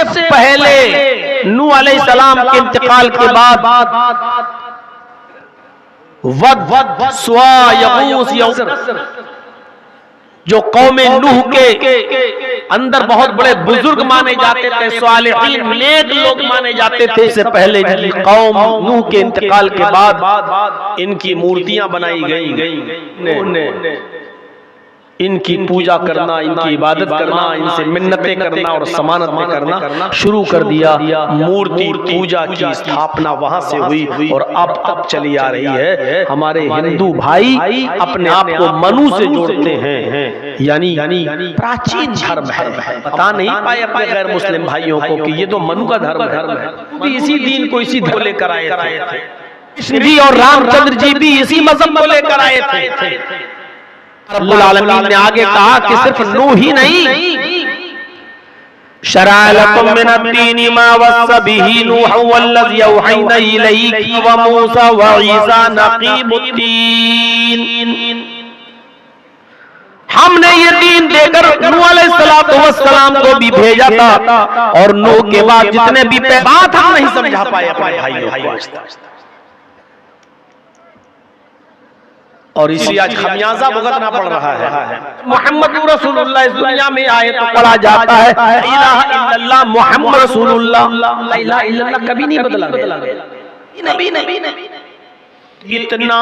सबसे पहले नूह अलैहिस्सलाम के इंतकाल के बाद वद, सुआ, यगूस, यऊस जो कौमे नूह के अंदर बहुत बड़े बुजुर्ग माने जाते थे, सालिहीन नेक लोग माने जाते थे, इससे पहले कौम नूह के इंतकाल के बाद इनकी मूर्तियां बनाई गई। इनकी पूजा करना, इनकी इबादत करना, इनसे मिन्नतें करना और समानतें करना शुरू कर दिया। मूर्ति पूजा की स्थापना वहां से हुई और अब चली आ रही है। हमारे हिंदू भाई अपने आप को मनु से जोड़ते हैं, यानी प्राचीन धर्म है। बता नहीं पाए अपने गैर मुस्लिम भाइयों को कि ये तो मनु का धर्म है। इसी दीन को इसी धर्म लेकर आए थे। कृष्ण जी और रामचंद्र जी भी इसी मजहब को लेकर आए थे। रब्बुल आलमीन ने आगे कहा कि सिर्फ नूह ही नहीं, शरअ लकुम मिनद्दीनि मा वस्सा बिही नूह वल्लज़ी औहैना इलैका व मूसा व ईसा नक़ीमुद्दीन। हमने ये दीन देकर नूह अलैहिस्सलातु वस्सलाम को भी भेजा था, और नूह के बाद जितने भी बात हम नहीं समझा पाए अपने भाइयों को, और इसी आज खमियाजा भुगतना पड़ रहा है। मोहम्मद रसूलुल्लाह इस दुनिया में आए तो पढ़ा जाता है ला इलाहा इल्लल्लाह मोहम्मद रसूलुल्लाह। ला इलाहा इल्लल्लाह कभी नहीं बदला गया, नहीं। इतना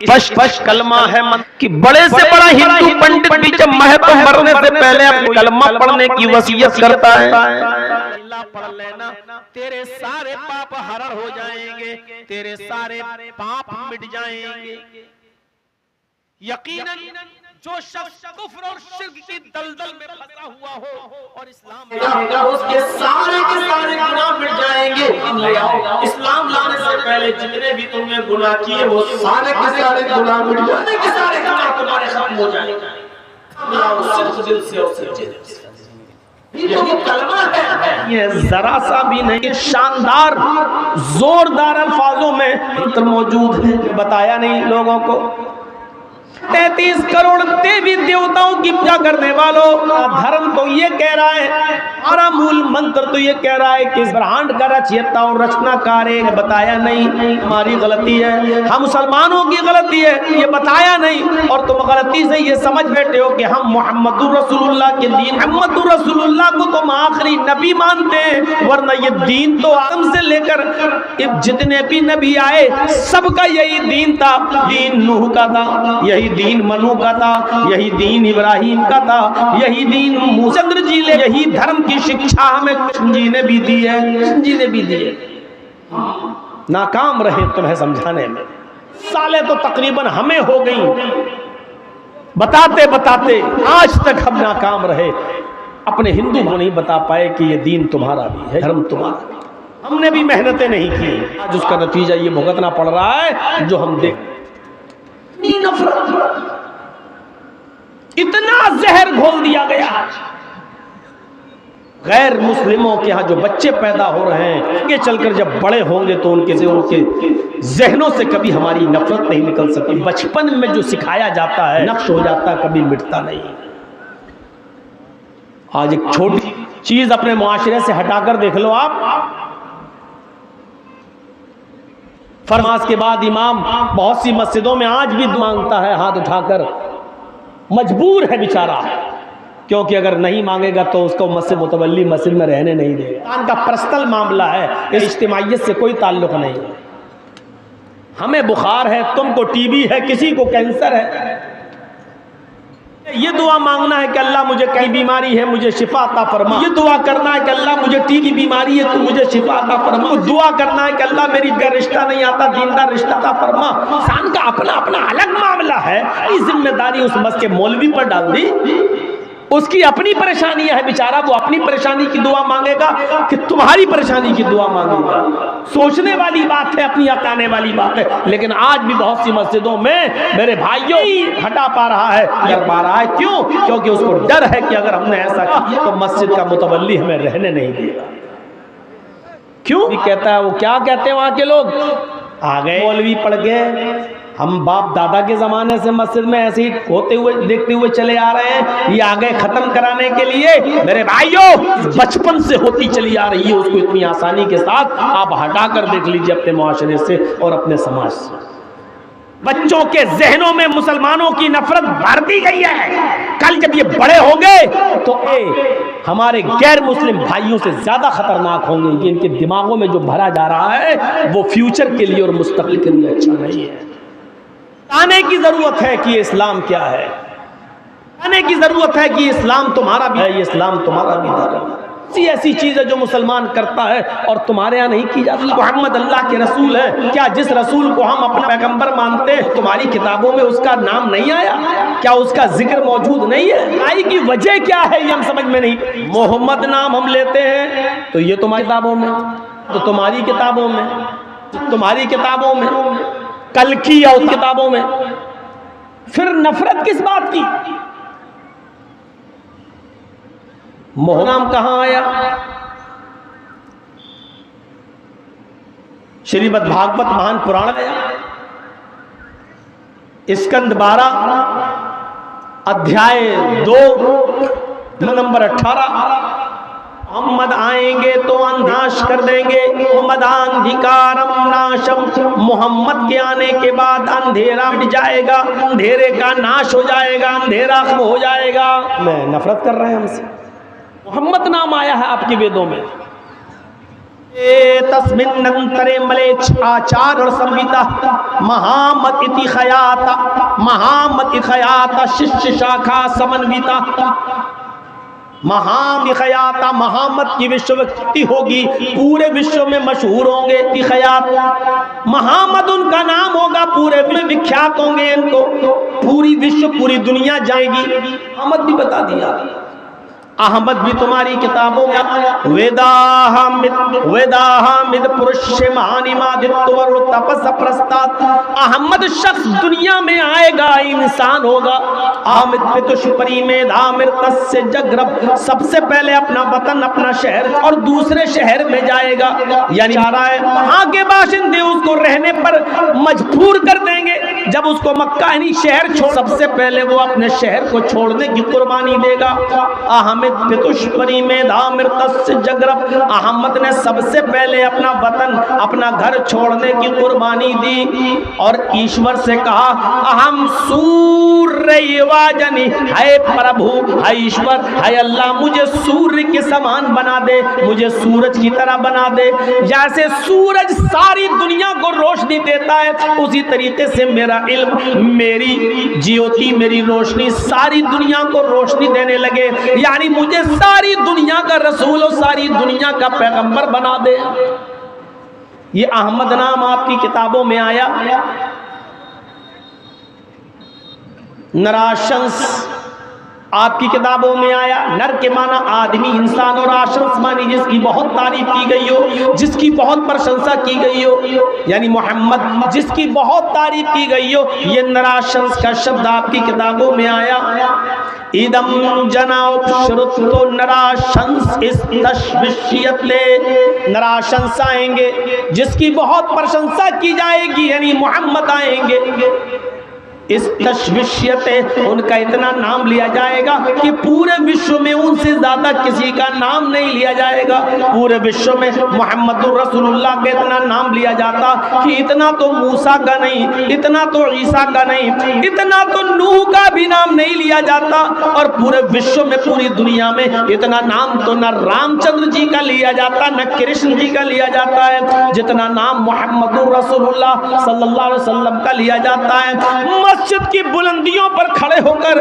बश कलमा है कि बड़े से बड़ा हिंदू पंडित भी जब महतो मरने से पहले अपने कलमा पढ़ने की वसीयत करता है। पढ़ लेना, तेरे सारे पाप हरण हो जाएंगे, तेरे सारे पाप मिट जाएंगे। यकीनन जो शख्स कुफ्र और शिर्क की दलदल में फंसा हुआ हो और इस्लाम उसके सारे के सारे गुनाह मिट जाएंगे। इस्लाम लाने से पहले जितने भी तुमने गुनाह किए वो सारे के सारे गुनाह मिट जाएंगे, के सारे गुनाह तुम्हारे खत्म हो जाएंगे। दिल से ये तो कलमा है, ये जरा सा भी नहीं। शानदार जोरदार अल्फाजों में मंत्र मौजूद है, बताया नहीं लोगों को। 33 करोड़ देवी देवताओं की पूजा करने वालों, धर्म तो ये कह रहा है, हमारा मूल मंत्र तो ये कह रहा है कि इस ब्रह्मांड का रचयिता और रचनाकार है, बताया नहीं। हमारी गलती है, हम मुसलमानों की गलती है, ये बताया नहीं। और तुम गलती से ये समझ बैठे हो कि हम मोहम्मदुर रसूलुल्लाह के दीन, मोहम्मदुर रसूलुल्लाह को तुम आखिरी नबी मानते हैं, वरना ये दीन तो आदम से लेकर जितने भी नबी आए सबका यही दीन था। दीन नूह का था, यही दीन मनु का था, यही दीन इब्राहिम का था, यही दीन मूसा जी ने, यही धर्म की शिक्षा हमें कृष्ण जी ने भी दी है, कृष्ण जी ने भी दी है। नाकाम रहे तुम्हें समझाने में, साले तो तकरीबन हमें हो गई, बताते बताते आज तक हम नाकाम रहे। अपने हिंदू को नहीं बता पाए कि ये दीन तुम्हारा भी है, धर्म तुम्हारा भी। हमने भी मेहनतें नहीं की, आज उसका नतीजा ये भुगतना पड़ रहा है जो हम देख। नफरत, इतना जहर घोल दिया गया। गैर मुस्लिमों के यहाँ जो बच्चे पैदा हो रहे हैं, आगे चलकर जब बड़े होंगे तो उनके जहनों से कभी हमारी नफरत नहीं निकल सकती। बचपन में जो सिखाया जाता है नक्श हो जाता, कभी मिटता नहीं। आज एक छोटी चीज अपने मुआशरे से हटाकर देख लो आप। फरमास के बाद इमाम बहुत सी मस्जिदों में आज भी मांगता है हाथ उठाकर, मजबूर है बेचारा, क्योंकि अगर नहीं मांगेगा तो उसको मस्जिद मुतवल्ली मस्जिद में रहने नहीं देगा। का पर्सनल मामला है, इस इज्तिमाइयत से कोई ताल्लुक नहीं है। हमें बुखार है, तुमको टीबी है, किसी को कैंसर है, ये दुआ मांगना है कि अल्लाह मुझे कई बीमारी है, मुझे शिफा अता फरमा। ये दुआ करना है कि अल्लाह मुझे टीबी बीमारी है, तो मुझे शिफा अता फरमा। दुआ करना है कि अल्लाह मेरी घर रिश्ता नहीं आता, दीनदार रिश्ता अता फरमा। इंसान का अपना अपना अलग मामला है, इस जिम्मेदारी उस मस्जिद के मौलवी पर डाल दी। उसकी अपनी परेशानियां है बेचारा, वो अपनी परेशानी की दुआ मांगेगा कि तुम्हारी परेशानी की दुआ मांगेगा। सोचने वाली बात है, अपनी अकाने वाली बात है। लेकिन आज भी बहुत सी मस्जिदों में मेरे भाइयों हटा पा रहा है, कर पा रहा है। क्यों? क्योंकि उसको डर है कि अगर हमने ऐसा किया तो मस्जिद का मुतवल्ली हमें रहने नहीं देगा। क्यों? कहता है वो, क्या कहते हैं वहां के लोग, आ गए मौलवी पढ़ गए, हम बाप दादा के ज़माने से मस्जिद में ऐसे ही होते हुए देखते हुए चले आ रहे हैं, ये आ गए ख़त्म कराने के लिए। मेरे भाइयों, बचपन से होती चली आ रही है, उसको इतनी आसानी के साथ आप हटा कर देख लीजिए अपने मुआशरे से और अपने समाज से। बच्चों के जहनों में मुसलमानों की नफरत भर दी गई है। कल जब ये बड़े होंगे तो हमारे गैर मुस्लिम भाइयों से ज्यादा खतरनाक होंगे। ये इनके दिमागों में जो भरा जा रहा है वो फ्यूचर के लिए और मुस्तकबिल के लिए अच्छा नहीं है। आने की जरूरत है कि इस्लाम क्या है, आने की जरूरत है कि इस्लाम तुम्हारा भी है, ये इस्लाम तुम्हारा भी धर्म है। ऐसी चीज है जो मुसलमान करता है और तुम्हारे यहाँ नहीं की जाती। मोहम्मद अल्लाह के रसूल है, क्या जिस रसूल को हम अपना पैगंबर मानते हैं तुम्हारी किताबों में उसका नाम नहीं आया? क्या उसका जिक्र मौजूद नहीं है? आई की वजह क्या है ये हम समझ में नहीं। मोहम्मद नाम हम लेते हैं तो ये तुम्हारी किताबों में, तो तुम्हारी किताबों में, तुम्हारी किताबों में, कल की या उस किताबों में, फिर नफरत किस बात की? मोहम्मद नाम कहां आया? श्रीमद् भागवत महान पुराण आया, स्कंद 12 अध्याय 2 नंबर 18। मोहम्मद आएंगे तो अंधाश कर देंगे, मदांधिकारम नाशम। मोहम्मद के आने के बाद अंधेरा मिट जाएगा, अंधेरे का नाश हो जाएगा, अंधेरा खत्म हो जाएगा। मैं नफरत कर रहे हैं हमसे। मोहम्मद नाम आया है आपके वेदों में। तस्मिन्नंतरे मलेच्छ आचार और संहिता महामत इति खयाता, महामत खयाता शिष्य शाखा समन्विता। महामिखयाता, महामत की विश्वव्यापी होगी, पूरे विश्व में मशहूर होंगे। तिखयात महामद उनका नाम होगा, पूरे में विख्यात होंगे, इनको पूरी विश्व पूरी दुनिया जाएगी। अहमद भी बता दिया, अहमद भी तुम्हारी किताबों में आया। वेदाहमिद पुरुष महानिमादित्वर तपस प्रस्ताद। अहमद शख्स दुनिया में आएगा, इंसान होगा। अहमद पितुष्परी में धामिर्तस्य जगरब, सबसे पहले अपना वतन अपना शहर और दूसरे शहर में जाएगा। यानी आ रहा है वहां के बाशिंदे उसको रहने पर मजबूर कर देंगे। जब उसको मक्का यानी शहर छोड़, सबसे पहले वो अपने शहर को छोड़ने की कुर्बानी देगा। अहमद पितुष्परी में धामिर्तस्य जगरब, अहमद ने सबसे पहले अपना वतन अपना घर छोड़ने की कुर्बानी दी और ईश्वर से कहा अहम सूर्यवाजनी, है प्रभु, है ईश्वर, है अल्लाह, मुझे सूर्य के समान बना दे, मुझे सूरज की तरह बना दे। जैसे सूरज सारी दुनिया को रोशनी देता है, उसी तरीके से मेरा इल्म, मेरी ज्योति, मेरी रोशनी सारी दुनिया को रोशनी देने लगे। यानी मुझे सारी दुनिया का रसूल और सारी दुनिया का पैगंबर बना दे। ये अहमद नाम आपकी किताबों में आया। नराशंस आपकी किताबों में आया। नर के माना आदमी, इंसान, और आशंस मानी जिसकी बहुत तारीफ की गई हो, जिसकी बहुत प्रशंसा की गई हो, यानी मोहम्मद जिसकी बहुत तारीफ की गई हो। ये नराशंस का शब्द आपकी किताबों में आया। इदम जनाब श्रुतो नराशंस नराशंस आएंगे जिसकी बहुत प्रशंसा की जाएगी, यानी मोहम्मद आएंगे। इस तशविशियते उनका इतना नाम लिया जाएगा कि पूरे विश्व में उनसे ज्यादा किसी का नाम नहीं लिया जाएगा। पूरे विश्व में मोहम्मदुर रसूलुल्लाह का इतना नाम लिया जाता कि इतना तो मूसा का नहीं, इतना तो ईसा का नहीं, इतना तो नूह का भी नाम नहीं लिया जाता। और पूरे विश्व में पूरी दुनिया में इतना नाम तो न रामचंद्र जी का लिया जाता, न कृष्ण जी का लिया जाता है, जितना नाम मोहम्मदुर रसूलुल्लाह सल्लल्लाहु अलैहि वसल्लम का लिया जाता है। मस्जिद की बुलंदियों पर खड़े होकर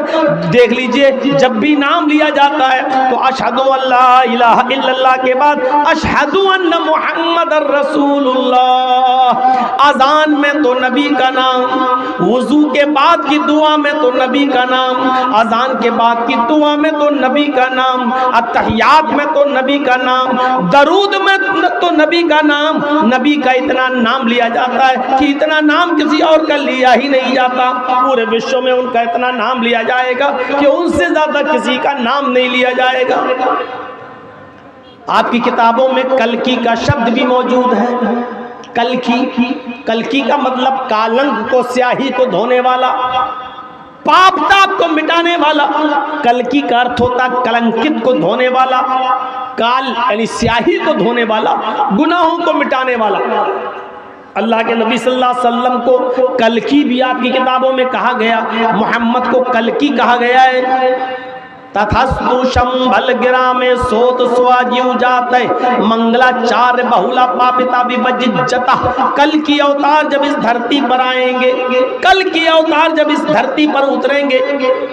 देख लीजिए, जब भी नाम लिया जाता है तो अशहदु अल्ला इलाहा इल्लल्लाह के बाद अशहदु अन्न मुहम्मदर रसूलुल्लाह। अजान में तो नबी का नाम, वुजू के बाद की दुआ में तो नबी का नाम, अजान के बाद की दुआ में तो नबी का नाम, अत्तहियात में तो नबी का नाम, दरूद में तो नबी का नाम। नबी का इतना नाम लिया जाता है कि इतना नाम किसी और का लिया ही नहीं जाता। पूरे विश्व में उनका इतना नाम लिया जाएगा कि उनसे ज्यादा किसी का नाम नहीं लिया जाएगा। आपकी किताबों में कल्कि का शब्द भी मौजूद है। कल्कि कलकी का मतलब कालंक को, स्याही को धोने वाला, पाप ताप को मिटाने वाला। कलकी का अर्थ होता कलंकित को धोने वाला, काल यानी स्याही को धोने वाला, गुनाहों को मिटाने वाला। अल्लाह के नबी सल्लल्लाहु अलैहि वसल्लम को कलकी भी आपकी किताबों में कहा गया, मोहम्मद को कलकी कहा गया है। तथस्तु शंभल गिरा में सोत स्वाजीव जाते मंगलाचार्य बहुला पापिता विभजिज्जता। कल की अवतार जब इस धरती पर आएंगे, कल की अवतार जब इस धरती पर उतरेंगे,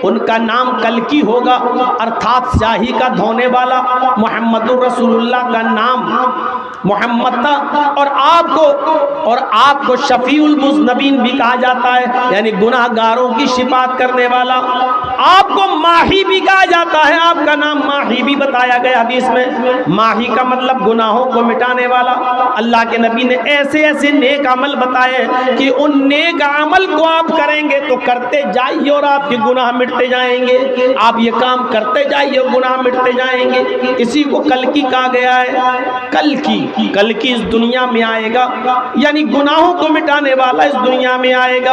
उनका नाम कलकी होगा, अर्थात स्याही का धोने वाला। मोहम्मदुर रसूलुल्लाह का नाम मोहम्मद था। और आपको शफीउल मुज़नबीन भी कहा जाता है, यानी गुनाहगारों की शिफात करने वाला। आपको माही भी कहा जाता है, आपका नाम माही भी बताया गया हदीस में। माही का मतलब गुनाहों को मिटाने वाला। अल्लाह के नबी ने ऐसे ऐसे नेक अमल बताए कि उन नेक अमल को आप करेंगे तो करते जाइए और आपके गुनाह मिटते जाएंगे। आप ये काम करते जाइए और गुनाह मिटते जाएंगे। इसी को कलकी कहा गया है। कलकी इस दुनिया में आएगा, यानी गुनाहों को मिटाने वाला इस दुनिया में आएगा।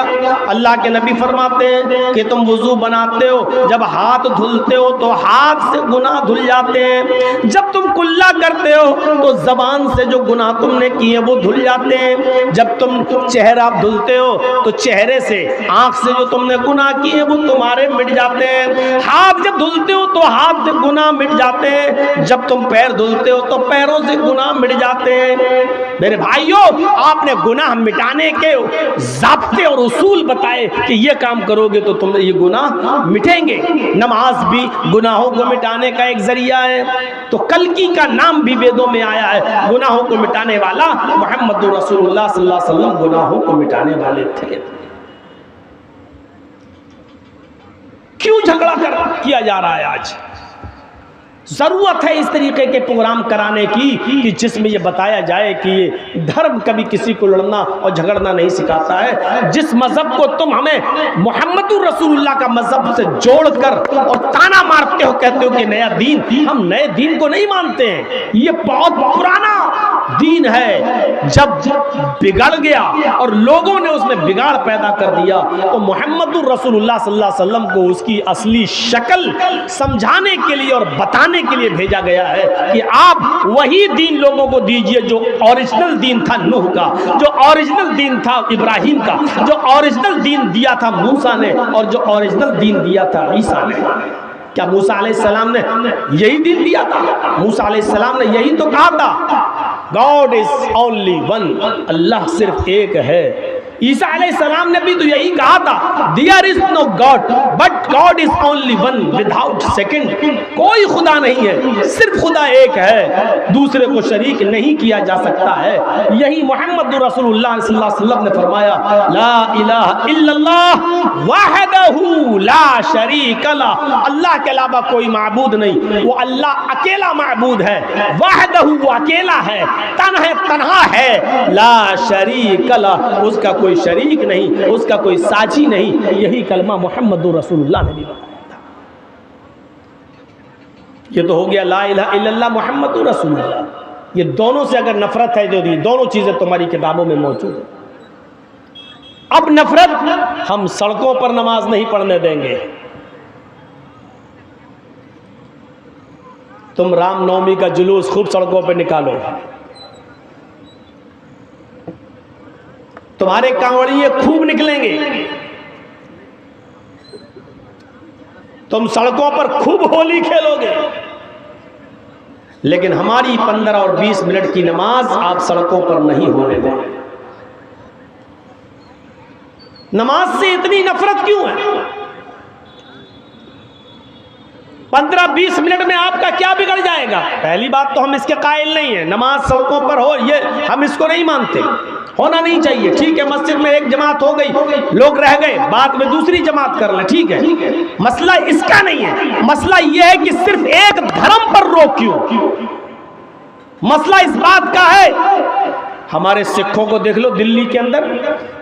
अल्लाह के नबी फरमाते हैं कि तुम वुजू बनाते हो, जब हाथ धुलते हो तो हाथ से गुनाह धुल जाते हैं। जब तुम कुल्ला करते हो तो जबान से जो गुनाह तुमने किए वो धुल जाते हैं। जब तुम चेहरा धुलते हो तो चेहरे से, आंख से जो तुमने गुनाह किए वो तुम्हारे मिट जाते हैं। हाथ जब धुलते हो तो हाथ से गुनाह मिट जाते हैं। जब तुम पैर धुलते हो तो पैरों से गुनाह मिट जाते हैं। मेरे भाइयों, आपने गुनाह मिटाने के ज़ाब्ते और उसूल बताए कि ये काम करोगे तो तुम ये गुनाह मिटेंगे। नमाज भी गुनाहों को मिटाने का एक जरिया है। तो कलकी का नाम भी वेदों में आया है, गुनाहों को मिटाने वाला। मोहम्मद रसूलुल्लाह सल्लल्लाहु अलैहि वसल्लम गुनाहों को मिटाने वाले थे। क्यों झगड़ा किया जा रहा है आज? जरूरत है इस तरीके के प्रोग्राम कराने की कि जिसमें यह बताया जाए कि ये धर्म कभी किसी को लड़ना और झगड़ना नहीं सिखाता है। जिस मजहब को तुम हमें मोहम्मदुर रसूलुल्लाह का मजहब से जोड़कर और ताना मारते हो, कहते हो कि नया दीन, हम नए दीन को नहीं मानते हैं। ये बहुत पुराना दीन है। जब बिगड़ गया और लोगों ने उसमें बिगाड़ पैदा कर दिया तो मोहम्मदुर रसूलुल्लाह सल्लल्लाहु अलैहि वसल्लम को उसकी असली शक्ल समझाने के लिए और बताने के लिए भेजा गया है कि आप वही दीन लोगों को दीजिए जो ओरिजिनल दीन था नूह का, जो ओरिजिनल दीन था इब्राहिम का, जो ओरिजिनल दीन दिया था मूसा ने और जो ओरिजिनल दीन दिया था ईसा ने। क्या मूसा अलैहिस्सलाम ने यही दीन दिया था? मूसा अलैहिस्सलाम ने यही तो कहा था, गॉड इज ओनली वन, अल्लाह सिर्फ एक है। ईसा अलैहिस्सलाम ने भी तो यही कहा था, there is no god but god is only one without second. कोई खुदा नहीं है, सिर्फ खुदा एक है, दूसरे को शरीक नहीं किया जा सकता है। यही मोहम्मद रसूलुल्लाह सल्लल्लाहु अलैहि वसल्लम ने फरमाया, ला इलाहा इल्लल्लाह वहदहू ला शरीक ला। अल्लाह के अलावा कोई माबूद नहीं, वो अल्लाह अकेला माबूद है। वहदहू, वो अकेला है, तन्हा है। ला शरीक ला, उसका कोई शरीक नहीं, उसका कोई साझी नहीं। यही कलमा मोहम्मदुर रसूलुल्लाह ने भी बताया था। ये तो हो गया ला इलाहा इल्लल्लाह मोहम्मदुर रसूलुल्लाह। ये दोनों से अगर नफरत है जो दोनों चीजें तुम्हारी किताबों में मौजूद है। अब नफरत, हम सड़कों पर नमाज नहीं पढ़ने देंगे। तुम रामनवमी का जुलूस खूब सड़कों पर निकालो, तुम्हारे कांवड़िए खूब निकलेंगे, तुम सड़कों पर खूब होली खेलोगे, लेकिन हमारी 15 और 20 मिनट की नमाज आप सड़कों पर नहीं होने देंगे। नमाज से इतनी नफरत क्यों है? 15-20 मिनट में आपका क्या बिगड़ जाएगा? पहली बात तो हम इसके कायल नहीं है, नमाज सड़कों पर हो, ये हम इसको नहीं मानते, होना नहीं चाहिए। ठीक है, मस्जिद में एक जमात हो गई, लोग रह गए, बाद में दूसरी जमात कर ले, ठीक है, मसला इसका नहीं है। मसला यह है कि सिर्फ एक धर्म पर रोक क्यों? मसला इस बात का है, हमारे सिखों को देख लो, दिल्ली के अंदर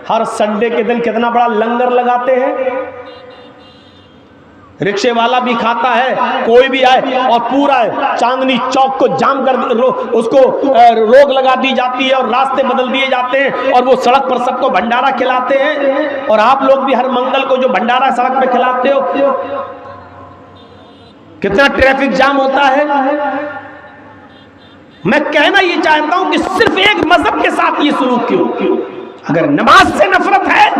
हर संडे के दिन कितना बड़ा लंगर लगाते हैं। रिक्शे वाला भी खाता है, कोई भी आए और पूरा चांदनी चौक को जाम कर उसको रोक लगा दी जाती है और रास्ते बदल दिए जाते हैं और वो सड़क पर सबको भंडारा खिलाते हैं। और आप लोग भी हर मंगल को जो भंडारा सड़क पे खिलाते हो, कितना ट्रैफिक जाम होता है। मैं कहना ये चाहता हूं कि सिर्फ एक मजहब के साथ ये सलूक क्यों? अगर नमाज से नफरत है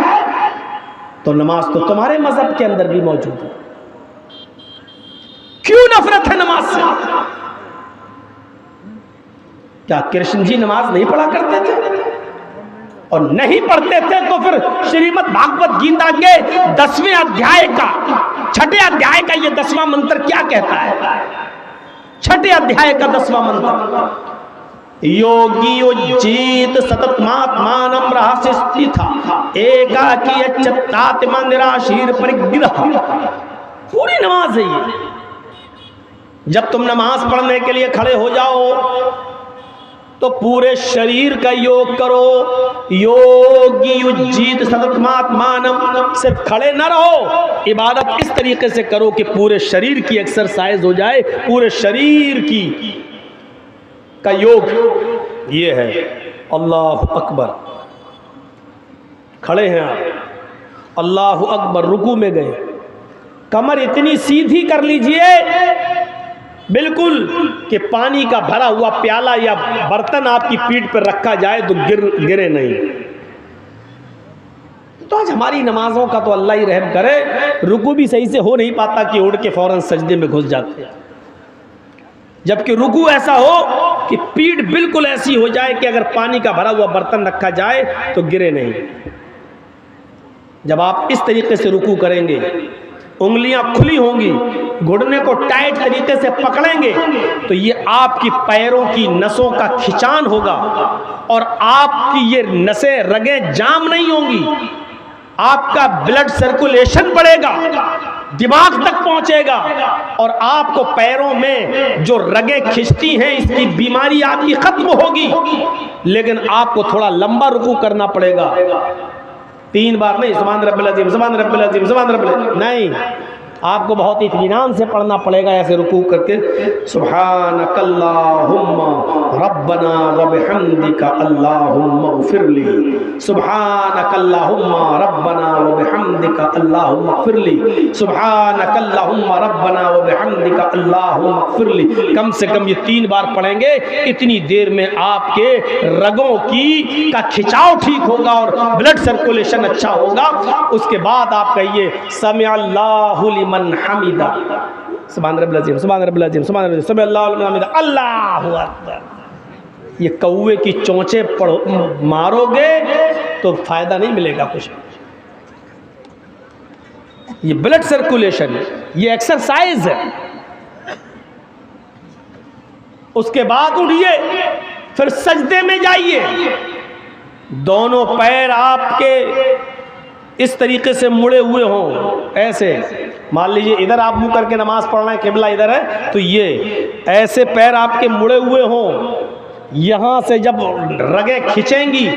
तो नमाज तो तुम्हारे मजहब के अंदर भी मौजूद है। क्यों नफरत है नमाज से? क्या कृष्ण जी नमाज नहीं पढ़ा करते थे? और नहीं पढ़ते थे तो फिर श्रीमद् भागवत गीता के 10वें अध्याय का 6ठे अध्याय का ये 10वां मंत्र क्या कहता है? 6ठे अध्याय का 10वां मंत्र, योगी उज्जीत सततमात्मानं रहस्य स्थिता एकाकी अच्युतात्मा निराशीर परिग्रह। पूरी नमाज है ये। जब तुम नमाज पढ़ने के लिए खड़े हो जाओ तो पूरे शरीर का योग करो। योगी उज्जीत सततमात्मानं, सिर्फ खड़े न रहो, इबादत इस तरीके से करो कि पूरे शरीर की एक्सरसाइज हो जाए, पूरे शरीर की का योग ये है। अल्लाह अकबर, खड़े हैं आप, अल्लाह अकबर, रुकू में गए, कमर इतनी सीधी कर लीजिए बिल्कुल कि पानी का भरा हुआ प्याला या बर्तन आपकी पीठ पर रखा जाए तो गिरे नहीं। तो आज हमारी नमाजों का तो अल्लाह ही रहम करे, रुकू भी सही से हो नहीं पाता कि उड़ के फौरन सजदे में घुस जाते हैं। जबकि रुकू ऐसा हो कि पीठ बिल्कुल ऐसी हो जाए कि अगर पानी का भरा हुआ बर्तन रखा जाए तो गिरे नहीं। जब आप इस तरीके से रुकू करेंगे, उंगलियां खुली होंगी, घुटने को टाइट तरीके से पकड़ेंगे, तो ये आपकी पैरों की नसों का खिंचान होगा और आपकी ये नसें रगें जाम नहीं होंगी। आपका ब्लड सर्कुलेशन बढ़ेगा, दिमाग तक पहुंचेगा और आपको पैरों में जो रगें खिंचती हैं इसकी बीमारी आपकी खत्म होगी। लेकिन आपको थोड़ा लंबा रुकू करना पड़ेगा, 3 बार नहीं, सुभान रब्बिल अज़ीम, सुभान रब्बिल अज़ीम, सुभान रब्बिल अज़ीम नहीं, आपको बहुत इत्मीनान से पढ़ना पड़ेगा ऐसे रुकू करके। सुब्हानकल्लाहुम्मा रब्बना व बिहम्दिका अल्लाहुम्मा इग़फिरली, सुब्हानकल्लाहुम्मा रब्बना व बिहम्दिका अल्लाहुम्मा इग़फिरली, सुब्हानकल्लाहुम्मा रब्बना व बिहम्दिका अल्लाहुम्मा इग़फिरली। कम से कम ये 3 बार पढ़ेंगे, इतनी देर में आपके रगों की का खिंचाव ठीक होगा और ब्लड सर्कुलेशन अच्छा होगा। उसके बाद आप कहिए समिअ अल्लाहु लिमन हमिदा, सुभान रब्बिल अज़ीम, सुभान रब्बिल अज़ीम, सुभान रब्बिल अज़ीम, समिअ अल्लाहु लिमन हमिदा, अल्लाहु अकबर। ये कौवे की चोंचे मारोगे तो फायदा नहीं मिलेगा कुछ। ये ब्लड सर्कुलेशन है, ये एक्सरसाइज है। उसके बाद उठिए, फिर सजदे में जाइए, दोनों पैर आपके इस तरीके से मुड़े हुए हों, ऐसे मान लीजिए इधर आप मुंह करके नमाज पढ़ रहे हैं, किबला इधर है, तो ये ऐसे पैर आपके मुड़े हुए हों। यहाँ से जब रगें खिंचेंगी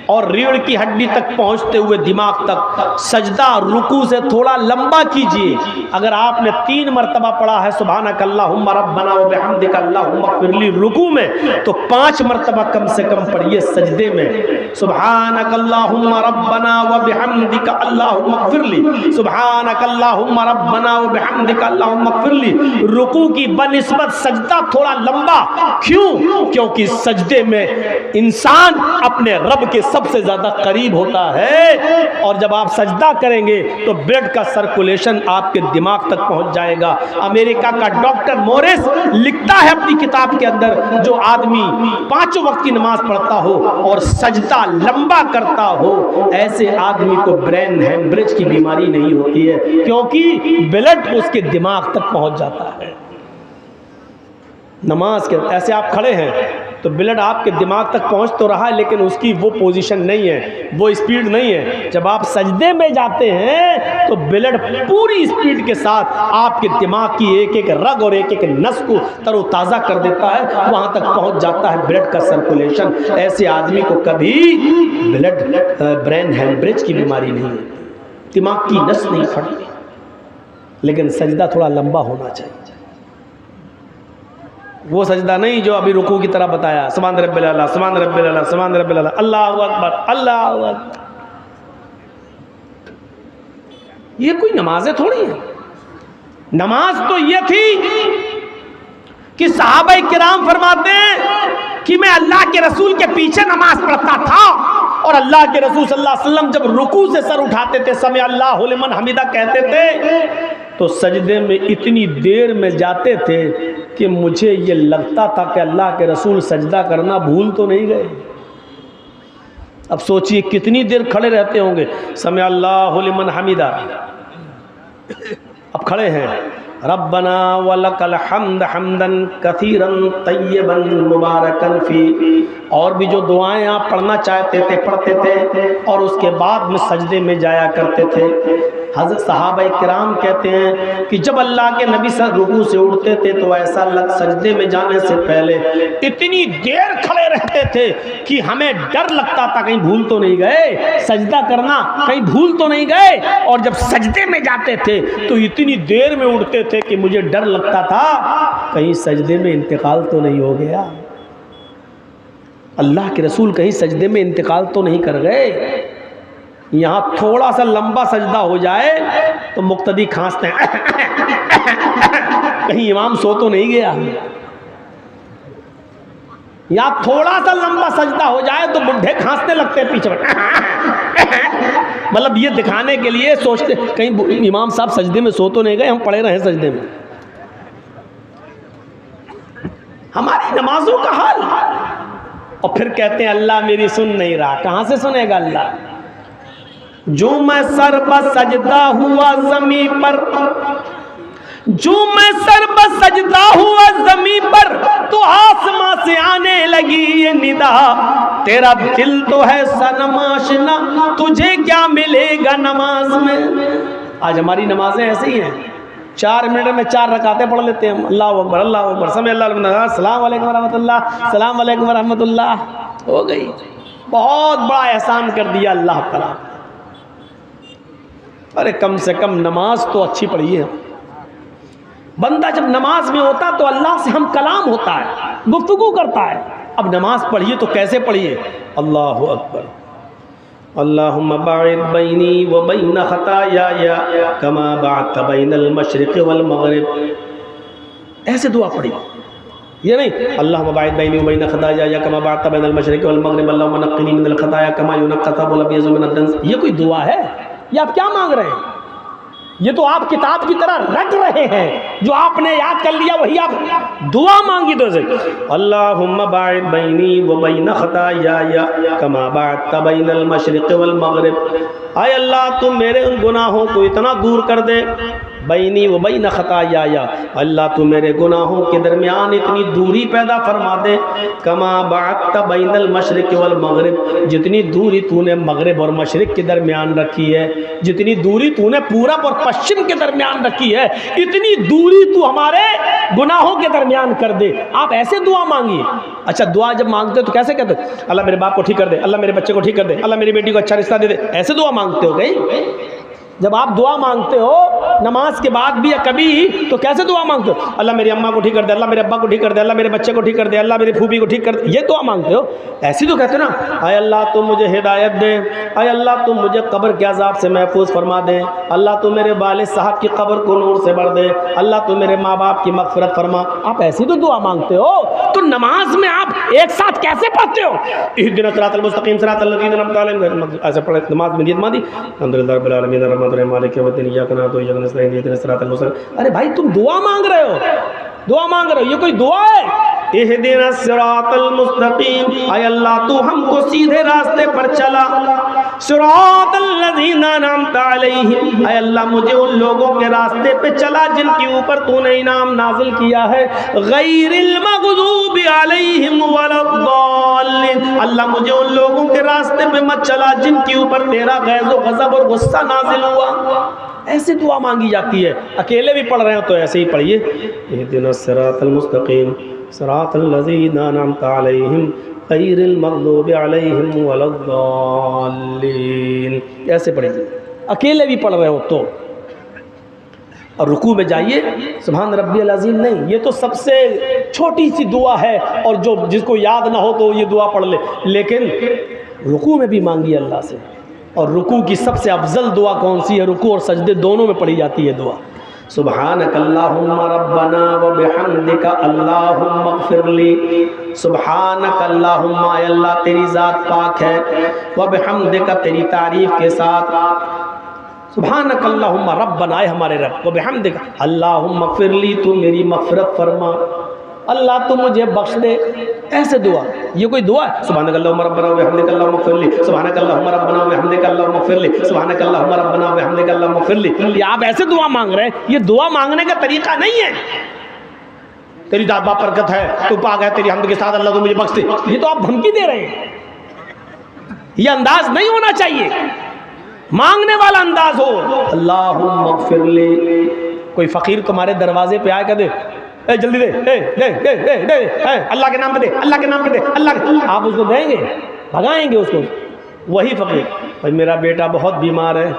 और रीढ़ की हड्डी तक पहुंचते हुए दिमाग तक, सजदा रुकू से थोड़ा लंबा कीजिए। अगर आपने 3 मरतबा पढ़ा है सुब्हानकल्लाहुम्मा रब्बना व बिहम्दिका अल्लाहुम्मा इग़फिरली रुकू में, तो 5 मरतबा कम से कम पढ़िए सजदे में। सुब्हानकल्लाहुम्मा रब्बना व बिहम्दिका अल्लाहुम्मा इग़फिरली, सुब्हानकल्लाहुम्मा रब्बना व बिहम्दिका अल्लाहुम्मा इग़फिरली। रुकू की बनिस्बत सजदा थोड़ा लंबा, क्यों? क्योंकि सजदे में इंसान अपने रब के सबसे ज्यादा करीब होता है और जब आप सजदा करेंगे तो ब्लड का सर्कुलेशन आपके दिमाग तक पहुंच जाएगा। अमेरिका का डॉक्टर मोरिस लिखता है अपनी किताब के अंदर, जो आदमी 5 वक्त की नमाज पढ़ता हो और सजदा लंबा करता हो, ऐसे आदमी को ब्रेन हेमरेज की बीमारी नहीं होती है, क्योंकि ब्लड उसके दिमाग तक पहुंच जाता है। नमाज के ऐसे आप खड़े हैं तो ब्लड आपके दिमाग तक पहुंच तो रहा है, लेकिन उसकी वो पोजीशन नहीं है, वो स्पीड नहीं है। जब आप सजदे में जाते हैं तो ब्लड पूरी स्पीड के साथ आपके दिमाग की एक एक रग और एक एक नस को तरोताज़ा कर देता है, वहां तक पहुंच जाता है ब्लड का सर्कुलेशन। ऐसे आदमी को कभी ब्रेन हेमरेज की बीमारी नहीं है, दिमाग की नस नहीं फटती। लेकिन सजदा थोड़ा लंबा होना चाहिए। वो सजदा नहीं जो अभी रुकू की तरह बताया, सुभान रब्बिल आला, सुभान रब्बिल आला, सुभान रब्बिल आला, अल्लाहु अकबर, अल्लाहु अकबर। ये कोई नमाजें थोड़ी है। नमाज तो ये थी कि सहाबाए किराम फरमाते हैं कि मैं अल्लाह के रसूल के पीछे नमाज पढ़ता था और अल्लाह के रसूल सल्लल्लाहु अलैहि वसल्लम जब रुकू से सर उठाते थे, समय अल्लाहु लिमन हमीदा कहते थे, तो सजदे में इतनी देर में जाते थे कि मुझे ये लगता था कि अल्लाह के रसूल सजदा करना भूल तो नहीं गए। अब सोचिए कितनी देर खड़े रहते होंगे। समय अल्लाहु लिमन हमीदा, अब खड़े हैं, रब्बना वलकल हम्द हम्दन कसीरन तय्यबन मुबारकन फी, और भी जो दुआएं आप पढ़ना चाहते थे पढ़ते थे और उसके बाद में सजदे में जाया करते थे। हज़रत सहाबाए किराम कहते हैं कि जब अल्लाह के नबी सर रुकू से उठते थे तो ऐसा लग सजदे में जाने से पहले इतनी देर खड़े रहते थे कि हमें डर लगता था कहीं भूल तो नहीं गए सजदा करना, कहीं भूल तो नहीं गए। और जब सजदे में जाते थे तो इतनी देर में उठते थे कि मुझे डर लगता था कहीं सजदे में इंतकाल तो नहीं हो गया, अल्लाह के रसूल कहीं सजदे में इंतकाल तो नहीं कर गए। यहाँ थोड़ा सा लंबा सजदा हो जाए तो मुक्तदी खांसते हैं कहीं इमाम सो तो नहीं गया। या थोड़ा सा लंबा सजदा हो जाए तो बुढ़े खांसने लगते हैं पीछे मतलब ये दिखाने के लिए सोचते कहीं इमाम साहब सजदे में सो तो नहीं गए, हम पड़े रहे सजदे में। हमारी नमाजों का हाल। और फिर कहते हैं अल्लाह मेरी सुन नहीं रहा। कहां से सुनेगा अल्लाह? जो मैं सर पर सजदा हुआ जमीन पर, जो मैं सर पर सजदा हुआ जमीन पर तो आसमां से आने लगी ये निदा, तेरा दिल तो है सनम आशना तुझे क्या मिलेगा नमाज में। आज हमारी नमाजें ऐसी हैं, 4 मिनट में 4 रकातें पढ़ लेते हैं। अल्लाहु अकबर, अल्लाहु अकबर, समय अल्लाह, अस्सलाम वालेकुम रहमतुल्लाह, सलाम वालेकुम रहमतुल्लाह, हो गई। बहुत बड़ा एहसान कर दिया अल्लाह ताला। अरे कम से कम नमाज तो अच्छी पढ़ी है। बंदा जब नमाज में होता तो अल्लाह से हम कलाम होता है, गुफ्तगू करता है। अब नमाज पढ़िए तो कैसे पढ़िए? अल्लाहु अकबर, अल्लाहुम्मा बाइद बैनी व बैन खताया कमा बाअत बैनल मशरिक़ वल मग़रिब। ऐसे दुआ पढ़ी, ये नहीं अल्लाहुम्मा बाइद बैनी व बैन खताया कमा बाअत बैनल मशरिक़ वल मग़रिब अल्लाहुम्मा नक़्क़िनी मिनल खताया कमा युनक़्क़ा अल अबयज़ु मिनद दन्स। ये कोई दुआ है? ये आप क्या मांग रहे हैं? ये तो आप किताब की तरह रट रहे हैं, जो आपने याद कर लिया वही आप दुआ मांगी। तो अल्लाहुम्मा बाइद बैनी व बैन खताया कमा बाअत बैनल मशरिक़ वल मग़रिब। आय अल्लाह तुम मेरे उन गुनाहों को इतना दूर कर दे, बैनी व बैन खताया, अल्लाह तू मेरे गुनाहों के दरमियान इतनी दूरी पैदा फरमा दे, कमा बाअत बैनल मशरिक़ वल मग़रिब, जितनी दूरी तूने मगरिब और मशरिक़ के दरमियान रखी है, जितनी दूरी तूने पूरब और पश्चिम के दरमियान रखी है, इतनी दूरी तू हमारे गुनाहों के दरमियान कर दे। आप ऐसे दुआ मांगिए। अच्छा, दुआ जब मांगते हो तो कैसे कहते? अल्लाह मेरे बाप को ठीक कर दे, अल्लाह मेरे बच्चे को ठीक कर दे, अल्लाह मेरी बेटी को अच्छा रिश्ता दे दे, ऐसे दुआ मांगते हो कहीं? जब आप दुआ मांगते हो नमाज के बाद भी या कभी, तो कैसे दुआ मांगते हो? अल्लाह मेरी अम्मा को ठीक कर दे, अल्लाह मेरे अब्बा को ठीक कर दे, अल्लाह मेरे बच्चे को ठीक कर दे, अल्लाह मेरी फूफी को ठीक कर दे, ये दुआ मांगते हो? ऐसी तो कहते हो ना, आय अल्लाह तुम मुझे हिदायत दे, आय अल्लाह तुम मुझे कब्र के अज़ाब से महफूज फरमा दे, अल्लाह तुम मेरे वालिद साहब की कब्र को नूर से भर दे, अल्लाह तुम मेरे माँ बाप की मग़फ़िरत फरमा। आप ऐसी तो दुआ मांगते हो, तो नमाज में आप एक साथ कैसे पढ़ते हो? इहदिना सिरातल मुस्तक़ीम सिरातल लज़ीना अनअमता अलैहिम, ऐसे पढ़े नमाज में नियत मादी अल्हम्दुलिल्लाहि रब्बिल आलमीन अर्रहमानिर रहीम मालिकि यौमिद्दीन इय्याका नअबुदु व इय्याका नस्तईन इहदिना सिरातल मुस्तक़ीम। अरे भाई तुम दुआ मांग रहे हो, दुआ मांग रहे हो, ये कोई दुआ है? इहदिना सिरातल मुस्तक़ीम, आय अल्लाह तू हमको सीधे रास्ते पर चला, सिरातल लज़ीना अनअमता अलैहिम, आय अल्लाह मुझे उन लोगों के रास्ते पे चला जिनके ऊपर तूने इनाम नाजिल किया है, गैरिल मग़ज़ूबि अलैहिम वलद्दालिन, अल्लाह मुझे उन लोगों के रास्ते पे मत चला जिनके ऊपर तेरा गैज़ व गज़ब और गुस्सा नाजिल हुआ। ऐसे दुआ मांगी जाती है। अकेले भी पढ़ रहे हो तो ऐसे ही पढ़िए, इहदिना सिरातल मुस्तक़ीम सिरातल लज़ीना अनअमता अलैहिम गैरिल मग़ज़ूबि अलैहिम वलद्दालिन, ऐसे पढ़िए। अकेले भी पढ़ रहे हो तो और रुकू में जाइए सुभान रब्बियल अज़ीम नहीं, ये तो सबसे छोटी सी दुआ है और जो जिसको याद ना हो तो ये दुआ पढ़ ले, लेकिन रुकू में भी मांगिए अल्लाह से। और रुकू की सबसे अफजल दुआ कौन सी है? रुकू और सजदे दोनों में पढ़ी जाती है दुआ। सुब्हानक अल्लाहुम्मा रब्बना व बिहम्दिका अल्लाहुम्मा इग़फिरली, सुब्हानक अल्लाहुम्मा, अल्लाह तेरी ज़ात पाक है, व बिहम्दिका तेरी तारीफ़ के साथ, सुब्हानक अल्लाहुम्मा रब्बना, हमारे रब, व बिहम्दिका अल्लाहुम्मा इग़फिरली, तू मेरी मग़फ़िरत फरमा, अल्लाह तू मुझे बख्श दे। ऐसे दुआ, ये कोई दुआ है? सुब्हानक अल्लाहुम्मा रब्बना व बिहम्दिका अल्लाहुम्मा इग़फिरली, सुब्हानक अल्लाहुम्मा रब्बना व बिहम्दिका अल्लाहुम्मा इग़फिरली, सुब्हानक अल्लाहुम्मा रब्बना व बिहम्दिका अल्लाहुम्मा इग़फिरली। ये आप ऐसे दुआ मांग रहे हैं, ये दुआ मांगने का तरीका नहीं है। तेरी दात बाप बरकत है, तू पाक है, तेरी हम्द के साथ अल्लाह तू मुझे बख्श दे, ये तो आप धमकी दे रहे हैं। ये अंदाज नहीं होना चाहिए, मांगने वाला अंदाज हो। अल्लाहुम्मा इग़फिरली, कोई फकीर तुम्हारे दरवाजे पे आए, कह दे ए जल्दी दे, दे दे दे दे दे, अल्लाह के नाम पे दे, अल्लाह के नाम पे दे, अल्लाह के, आप उसको देंगे? भगाएंगे उसको। वही फकीर, भाई मेरा बेटा बहुत बीमार है,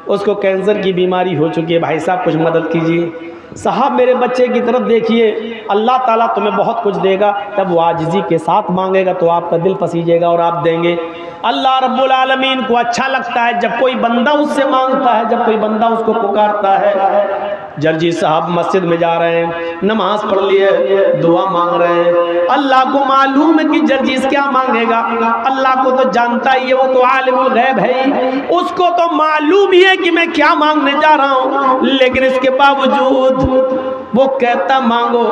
उसको कैंसर की बीमारी हो चुकी है, भाई साहब कुछ मदद कीजिए। साहब मेरे बच्चे की तरफ देखिए, अल्लाह ताला तुम्हें बहुत कुछ देगा। तब वो आजिज़ी के साथ मांगेगा तो आपका दिल पसीजेगा और आप देंगे। अल्लाह रब्बुल आलमीन को अच्छा लगता है जब कोई बंदा उससे मांगता है, जब कोई बंदा उसको पुकारता है। जर्जी साहब मस्जिद में जा रहे हैं, नमाज पढ़ लिए, दुआ मांग रहे हैं। अल्लाह को मालूम है कि जर्जीस क्या मांगेगा, अल्लाह को तो जानता ही है, वो तो आलिमुल गैब है, उसको तो मालूम ही है कि मैं क्या मांगने जा रहा हूँ। लेकिन इसके बावजूद वो कहता मांगो।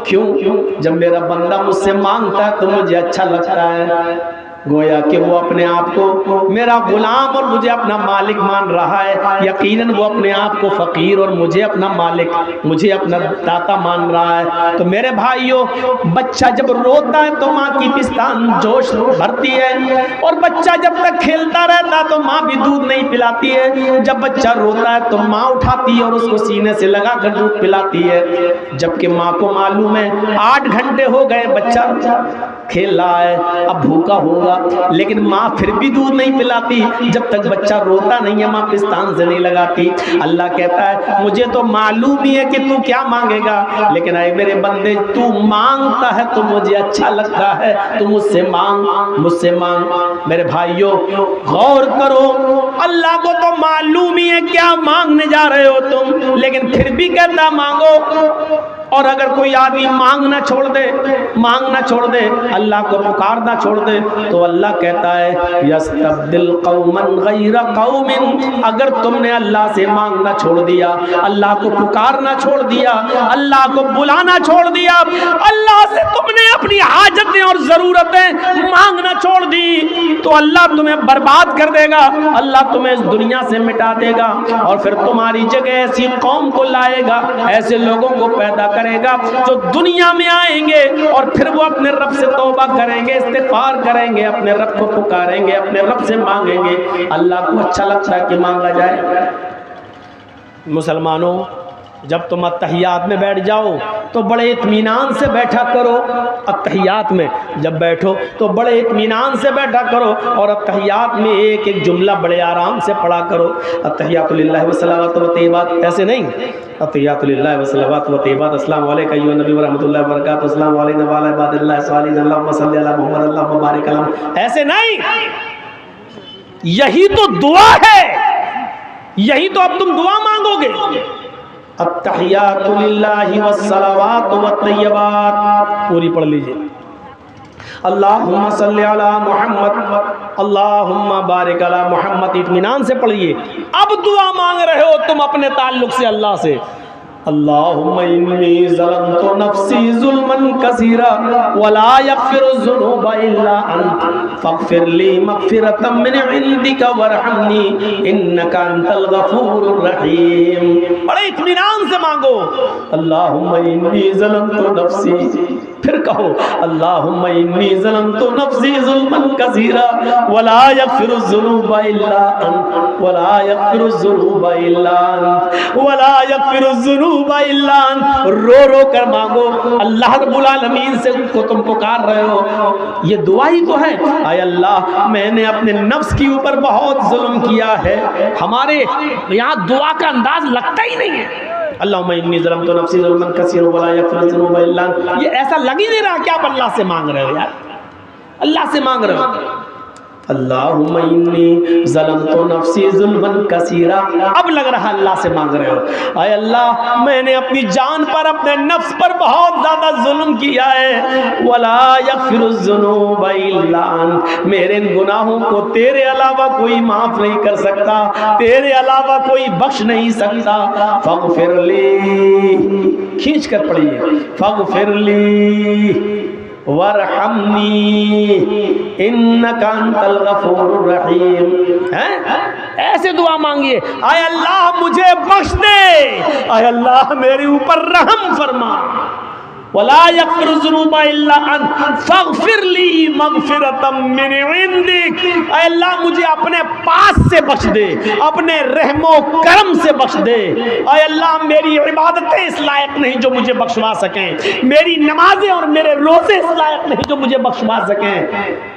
क्यों? जब मेरा बंदा मुझसे मांगता है तो मुझे अच्छा लगता है। गोया कि वो अपने आप को मेरा गुलाम और मुझे अपना मालिक मान रहा है। यकीनन वो अपने आप को फ़कीर और मुझे अपना मालिक, मुझे अपना दाता मान रहा है। तो मेरे भाइयों, बच्चा जब रोता है तो माँ की पिस्तान जोश भरती है, और बच्चा जब तक खेलता रहता है तो माँ भी दूध नहीं पिलाती है। जब बच्चा रोता है तो माँ उठाती है और उसको सीने से लगा कर दूध पिलाती है। जबकि माँ को मालूम है 8 घंटे हो गए बच्चा खेल रहा है, अब भूखा होगा, लेकिन माँ फिर भी दूध नहीं पिलाती। जब तक बच्चा रोता नहीं है माँ पिस्तान से नहीं लगाती। अल्लाह कहता है मुझे तो मालूम ही है कि तू क्या मांगेगा, लेकिन आए मेरे बंदे, तू मांगता है तो मुझे अच्छा लगता है, तू मुझसे मांग, मुझसे मांग। मेरे भाइयों गौर करो, अल्लाह को तो मालूम ही है क्या मांगने जा रहे हो तुम, लेकिन फिर भी कहता मांगो। और अगर कोई आदमी मांगना छोड़ दे, मांगना छोड़ दे, अल्लाह को पुकारना छोड़ दे, तो अल्लाह कहता है यस्तब्दिल कौमन गैरा कौमिन। अगर तुमने अल्लाह से मांगना छोड़ दिया, अल्लाह को पुकारना छोड़ दिया, अल्लाह को बुलाना छोड़ दिया, अल्लाह से तुमने अपनी हाजतें और ज़रूरतें मांगना छोड़ दी, तो अल्लाह तुम्हें बर्बाद कर देगा, अल्लाह तुम्हें इस दुनिया से मिटा देगा, और फिर तुम्हारी जगह ऐसी कौम को लाएगा, ऐसे लोगों को पैदा करेगा जो दुनिया में आएंगे और फिर वो अपने रब से तौबा करेंगे, इस्तिग़फ़ार करेंगे, अपने रब को पुकारेंगे, अपने रब से मांगेंगे। अल्लाह को अच्छा लगता है कि मांगा जाए। मुसलमानों, जब तुम अत्तहियात में बैठ जाओ तो बड़े इत्मीनान से बैठा करो। अत्तहियात में जब बैठो तो बड़े इत्मीनान से बैठा करो, और अत्तहियात में एक एक जुमला बड़े आराम से पढ़ा करो। अत्तहियातु लिल्लाहि व सलावातु व तय्यबात, ऐसे नहीं, अत्तहियातु लिल्लाहि व सलावातु व तय्यबात, अस्सलामु अलैका अय्युहन नबी व रहमतुल्लाहि व बरकातुहू, अस्सलामु अलैना व अला इबादिल्लाहि सालिहीन, अल्लाहुम्मा सल्लि अला मुहम्मद, अल्लाहुम्मा बारिक अला, ऐसे नहीं। यही तो दुआ है, यही तो अब तुम दुआ मांगोगे। अत्तहियातु लिल्लाहि वस्सलावातु वत्तय्यबात, पूरी पढ़ लीजिए। अल्लाहुम्मा सल्लि अला मुहम्मद, अल्लाहुम्मा बारिक अला मुहम्मद, इत्मीनान से पढ़िए। अब दुआ मांग रहे हो तुम अपने ताल्लुक से अल्लाह से। अल्लाहुम्मा इन्नी ज़लमतु नफ्सी ज़ुल्मन कसीरा वला यग़फ़िरु ज़ुनूबा इल्ला अंत फ़ग़फ़िर ली मग़फ़िरतम मिन इंदिका वरहमनी इन्नका अंतल गफ़ूरुर रहीम। बड़े इत्मीनान से मांगो। अल्लाहुम्मा इन्नी ज़लमतु नफ्सी, फिर कहो अल्लाहुम्मा इन्नी ज़लमतु नफ्सी ज़ुल्मन कसीरा वला यग़फ़िरु ज़ुनूबा इल्ला अंत वला यग़फ़िरु ज़ुनूबा इल्ला अंत वला यग़फ़िरु ज़ुनूबा इल्ला अंत। रो रो कर मांगो। अल्लाह रब्बुल आलमीन से को तुम पुकार रहे हो, ये दुआ ही तो है। आय अल्लाह, मैंने अपने नफ्स के ऊपर बहुत जुल्म किया है। हमारे यहाँ दुआ का अंदाज लगता ही नहीं है। अल्लाहुम्मा इन्नी ज़लमतु नफ्सी ज़ुल्मन कसीरन वला यग़फ़िरु ज़ुनूबा इल्ला अंत। ये ऐसा लग ही नहीं रहा कि आप अल्लाह से मांग रहे हो यार, अल्लाह से मांग रहे हो। अल्लाहुम्मा इन्नी ज़लमतु नफ्सी ज़ुल्मन कसीरा, अब लग रहा अल्लाह से मांग रहे हो। आय अल्लाह, मैंने अपनी जान पर, अपने नफ्स पर बहुत ज़्यादा जुल्म किया है। वला यग़फ़िरु ज़ुनूबा इल्ला अंत, मेरे गुनाहों को तेरे अलावा कोई माफ़ नहीं कर सकता, तेरे अलावा कोई बख्श नहीं सकता। फ़ग़फ़िरली, खींच कर पढ़िए, फ़ग़फ़िरली वरहमनी इन्नका अंतल गफूरुर रहीम। ऐसे दुआ मांगिए, आय अल्लाह मुझे बख्श दे, आय अल्लाह मेरे ऊपर रहम फरमा। वला यग़फ़िरु ज़ुनूबा इल्ला अंत फ़ग़फ़िरली मग़फ़िरतम मिन इंदिक, आय अल्लाह मुझे अपने पास से बख्श दे, अपने रहमो करम से बख्श दे। आय अल्लाह मेरी इबादतें इस लायक नहीं जो मुझे बख्शवा सकें, मेरी नमाजें और मेरे रोज़े इस लायक नहीं जो मुझे बख्शवा सकें।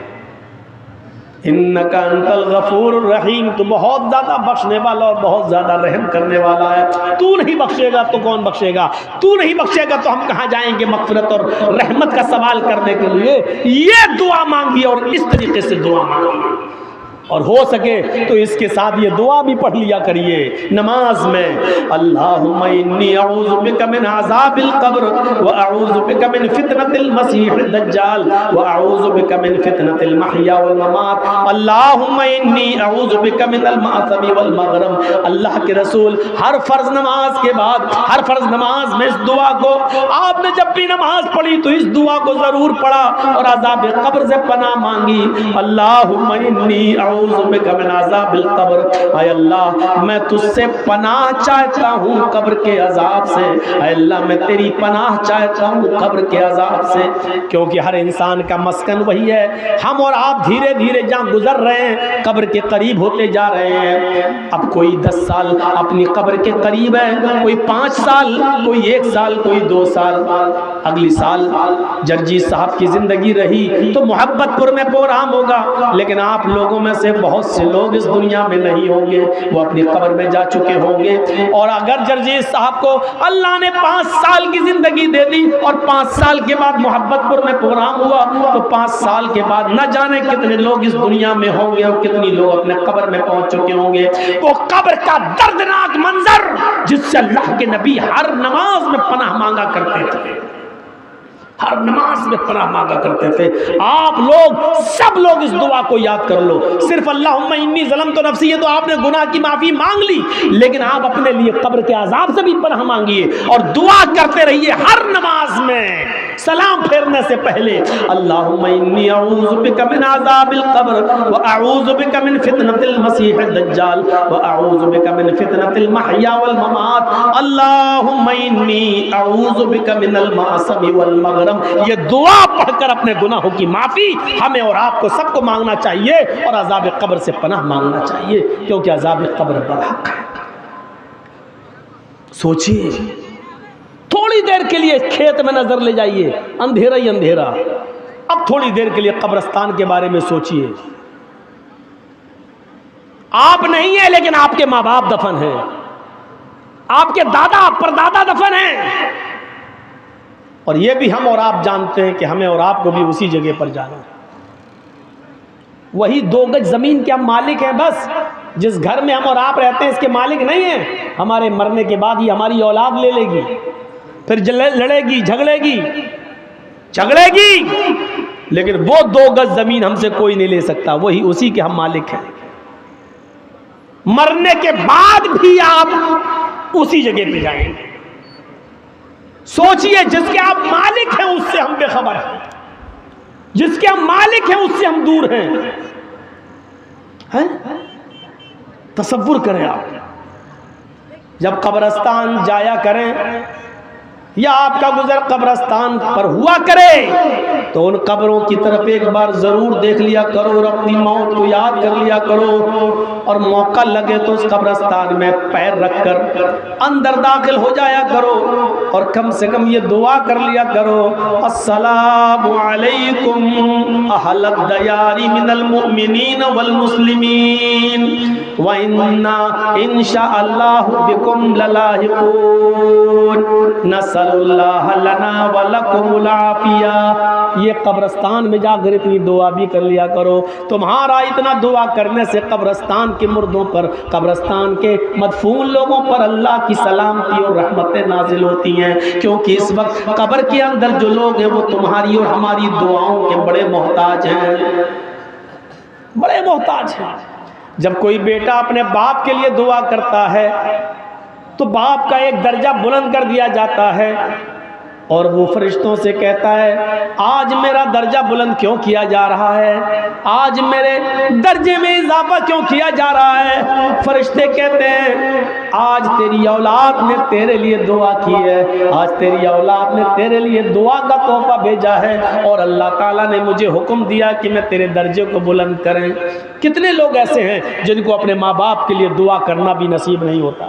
इन्नका अंतल गफूरुर रहीम, तो बहुत ज़्यादा बख्शने वाला और बहुत ज़्यादा रहम करने वाला है। तू नहीं बख्शेगा तो कौन बख्शेगा, तू नहीं बख्शेगा तो हम कहाँ जाएंगे मग़फ़िरत और रहमत का सवाल करने के लिए। ये दुआ मांगी और इस तरीके से दुआ मांगी, और हो सके तो इसके साथ ये दुआ भी पढ़ लिया करिए नमाज में। अल्लाहुम्मा इन्नी अऊज़ु बिका मिन अज़ाबिल क़ब्र व अऊज़ु बिका मिन फितनतिल मसीहिद दज्जाल व अऊज़ु बिका मिन फितनतिल महया वल ममात। अल्लाहुम्मा इन्नी अऊज़ु बिका मिनल मासमी वल मग़रम। अल्लाह के रसूल हर फ़र्ज़ नमाज के बाद, हर फ़र्ज़ नमाज में इस दुआ को, आपने जब भी नमाज पढ़ी तो इस दुआ को ज़रूर पढ़ा और अज़ाब क़ब्र से पनाह मांगी। अल्लाहुम्मा इन्नी अऊज़ु बिका मिन अज़ाबिल क़ब्र, आय अल्लाह मैं तुझसे पनाह चाहता हूँ कब्र के अजाब से। आय अल्लाह मैं तेरी पनाह चाहता हूँ कब्र के अजाब से, क्योंकि हर इंसान का मस्कन वही है। हम और आप धीरे धीरे जहाँ गुजर रहे हैं कब्र के करीब होते जा रहे हैं। अब कोई 10 साल अपनी कब्र के करीब है, कोई 5 साल, कोई 1 साल, कोई 2 साल। अगली साल जर्जी साहब की जिंदगी रही तो मोहब्बतपुर में प्रोग्राम होगा, लेकिन आप लोगों में से बहुत से लोग इस दुनिया में नहीं होंगे, वो अपनी कब्र में जा चुके होंगे। और अगर जर्जी साहब को अल्लाह ने 5 साल की जिंदगी दे दी और 5 साल के बाद मोहब्बतपुर में प्रोग्राम हुआ तो 5 साल के बाद न जाने कितने लोग इस दुनिया में होंगे और कितनी लोग अपने कब्र में पहुंच चुके होंगे। वो कब्र का दर्दनाक मंजर जिससे अल्लाह के नबी हर नमाज में पनाह मांगा करते थे, हर नमाज में पनाह मांगा करते थे। आप लोग, सब लोग इस दुआ को याद कर लो। सिर्फ अल्लाहुम्मा इन्नी ज़लमतु नफ्सी, ये तो आपने गुनाह की माफ़ी मांग ली, लेकिन आप अपने लिए कब्र के अजाब से भी पनाह मांगिए और दुआ करते रहिए हर नमाज में सलाम फेरने से पहले। अल्लाहुम्मा इन्नी अऊज़ु बिका मिन अज़ाबिल क़ब्र व अऊज़ु बिका मिन फितनतिल मसीहिद दज्जाल व अऊज़ु बिका मिन फितनतिल महया वल ममात। अल्लाहुम्मा इन्नी अऊज़ु बिका मिनल मासमी वल मग़रम। ये दुआ पढ़कर अपने गुनाहों की माफ़ी हमें और आपको सबको मांगना चाहिए और अज़ाब क़ब्र से पनाह मांगना चाहिए, क्योंकि अज़ाब क़ब्र बरहक़ है। सोचिए, थोड़ी देर के लिए खेत में नजर ले जाइए, अंधेरा ही अंधेरा। अब थोड़ी देर के लिए कब्रिस्तान के बारे में सोचिए। आप नहीं है लेकिन आपके माँ बाप दफन हैं, आपके दादा परदादा दफन हैं, और ये भी हम और आप जानते हैं कि हमें और आपको भी उसी जगह पर जाना है। वही 2 गज जमीन के हम मालिक हैं बस। जिस घर में हम और आप रहते हैं इसके मालिक नहीं हैं। हमारे मरने के बाद ही हमारी औलाद ले लेगी, फिर लड़ेगी, झगड़ेगी, लेकिन वो 2 गज जमीन हमसे कोई नहीं ले सकता, वही उसी के हम मालिक हैं। मरने के बाद भी आप उसी जगह पे जाएंगे। सोचिए, जिसके आप मालिक हैं उससे हम बेखबर हैं, जिसके हम मालिक हैं उससे हम दूर हैं? तसव्वुर करें आप, जब कब्रिस्तान जाया करें या आपका गुजर कब्रिस्तान पर हुआ करे तो उन कब्रों की तरफ एक बार ज़रूर देख लिया करो और अपनी मौत को याद कर लिया करो, और मौका लगे तो उस कब्रस्तान में पैर रखकर अंदर दाखिल हो जाया करो और कम से कम ये दुआ कर लिया करो, अस्सलामु अलैकुम अहलद दयारी मिनल मुमिनीन वल मुस्लिमीन व इन्ना इंशाअल्लाहु बिकुम ललाहिकून नसअलुल्लाह लना व लकुमुल आफिया। ये कब्रस्तान में जाकर इतनी दुआ भी कर लिया करो। तुम्हारा इतना दुआ करने से कब्रस्तान के मुर्दों पर, कब्रस्तान के मदफून लोगों पर अल्लाह की सलामती और रहमतें नाजिल होती हैं, क्योंकि इस वक्त कब्र के अंदर जो लोग हैं वो तुम्हारी और हमारी दुआओं के बड़े मोहताज हैं, बड़े मोहताज हैं। जब कोई बेटा अपने बाप के लिए दुआ करता है तो बाप का एक दर्जा बुलंद कर दिया जाता है, और वो फरिश्तों से कहता है आज मेरा दर्जा बुलंद क्यों किया जा रहा है, आज मेरे दर्जे में इजाफा क्यों किया जा रहा है। फरिश्ते कहते हैं आज तेरी औलाद ने तेरे लिए दुआ की है, आज तेरी औलाद ने तेरे लिए दुआ का तोहफा भेजा है, और अल्लाह ताला ने मुझे हुक्म दिया कि मैं तेरे दर्जे को बुलंद करें। कितने लोग ऐसे हैं जिनको अपने माँ बाप के लिए दुआ करना भी नसीब नहीं होता,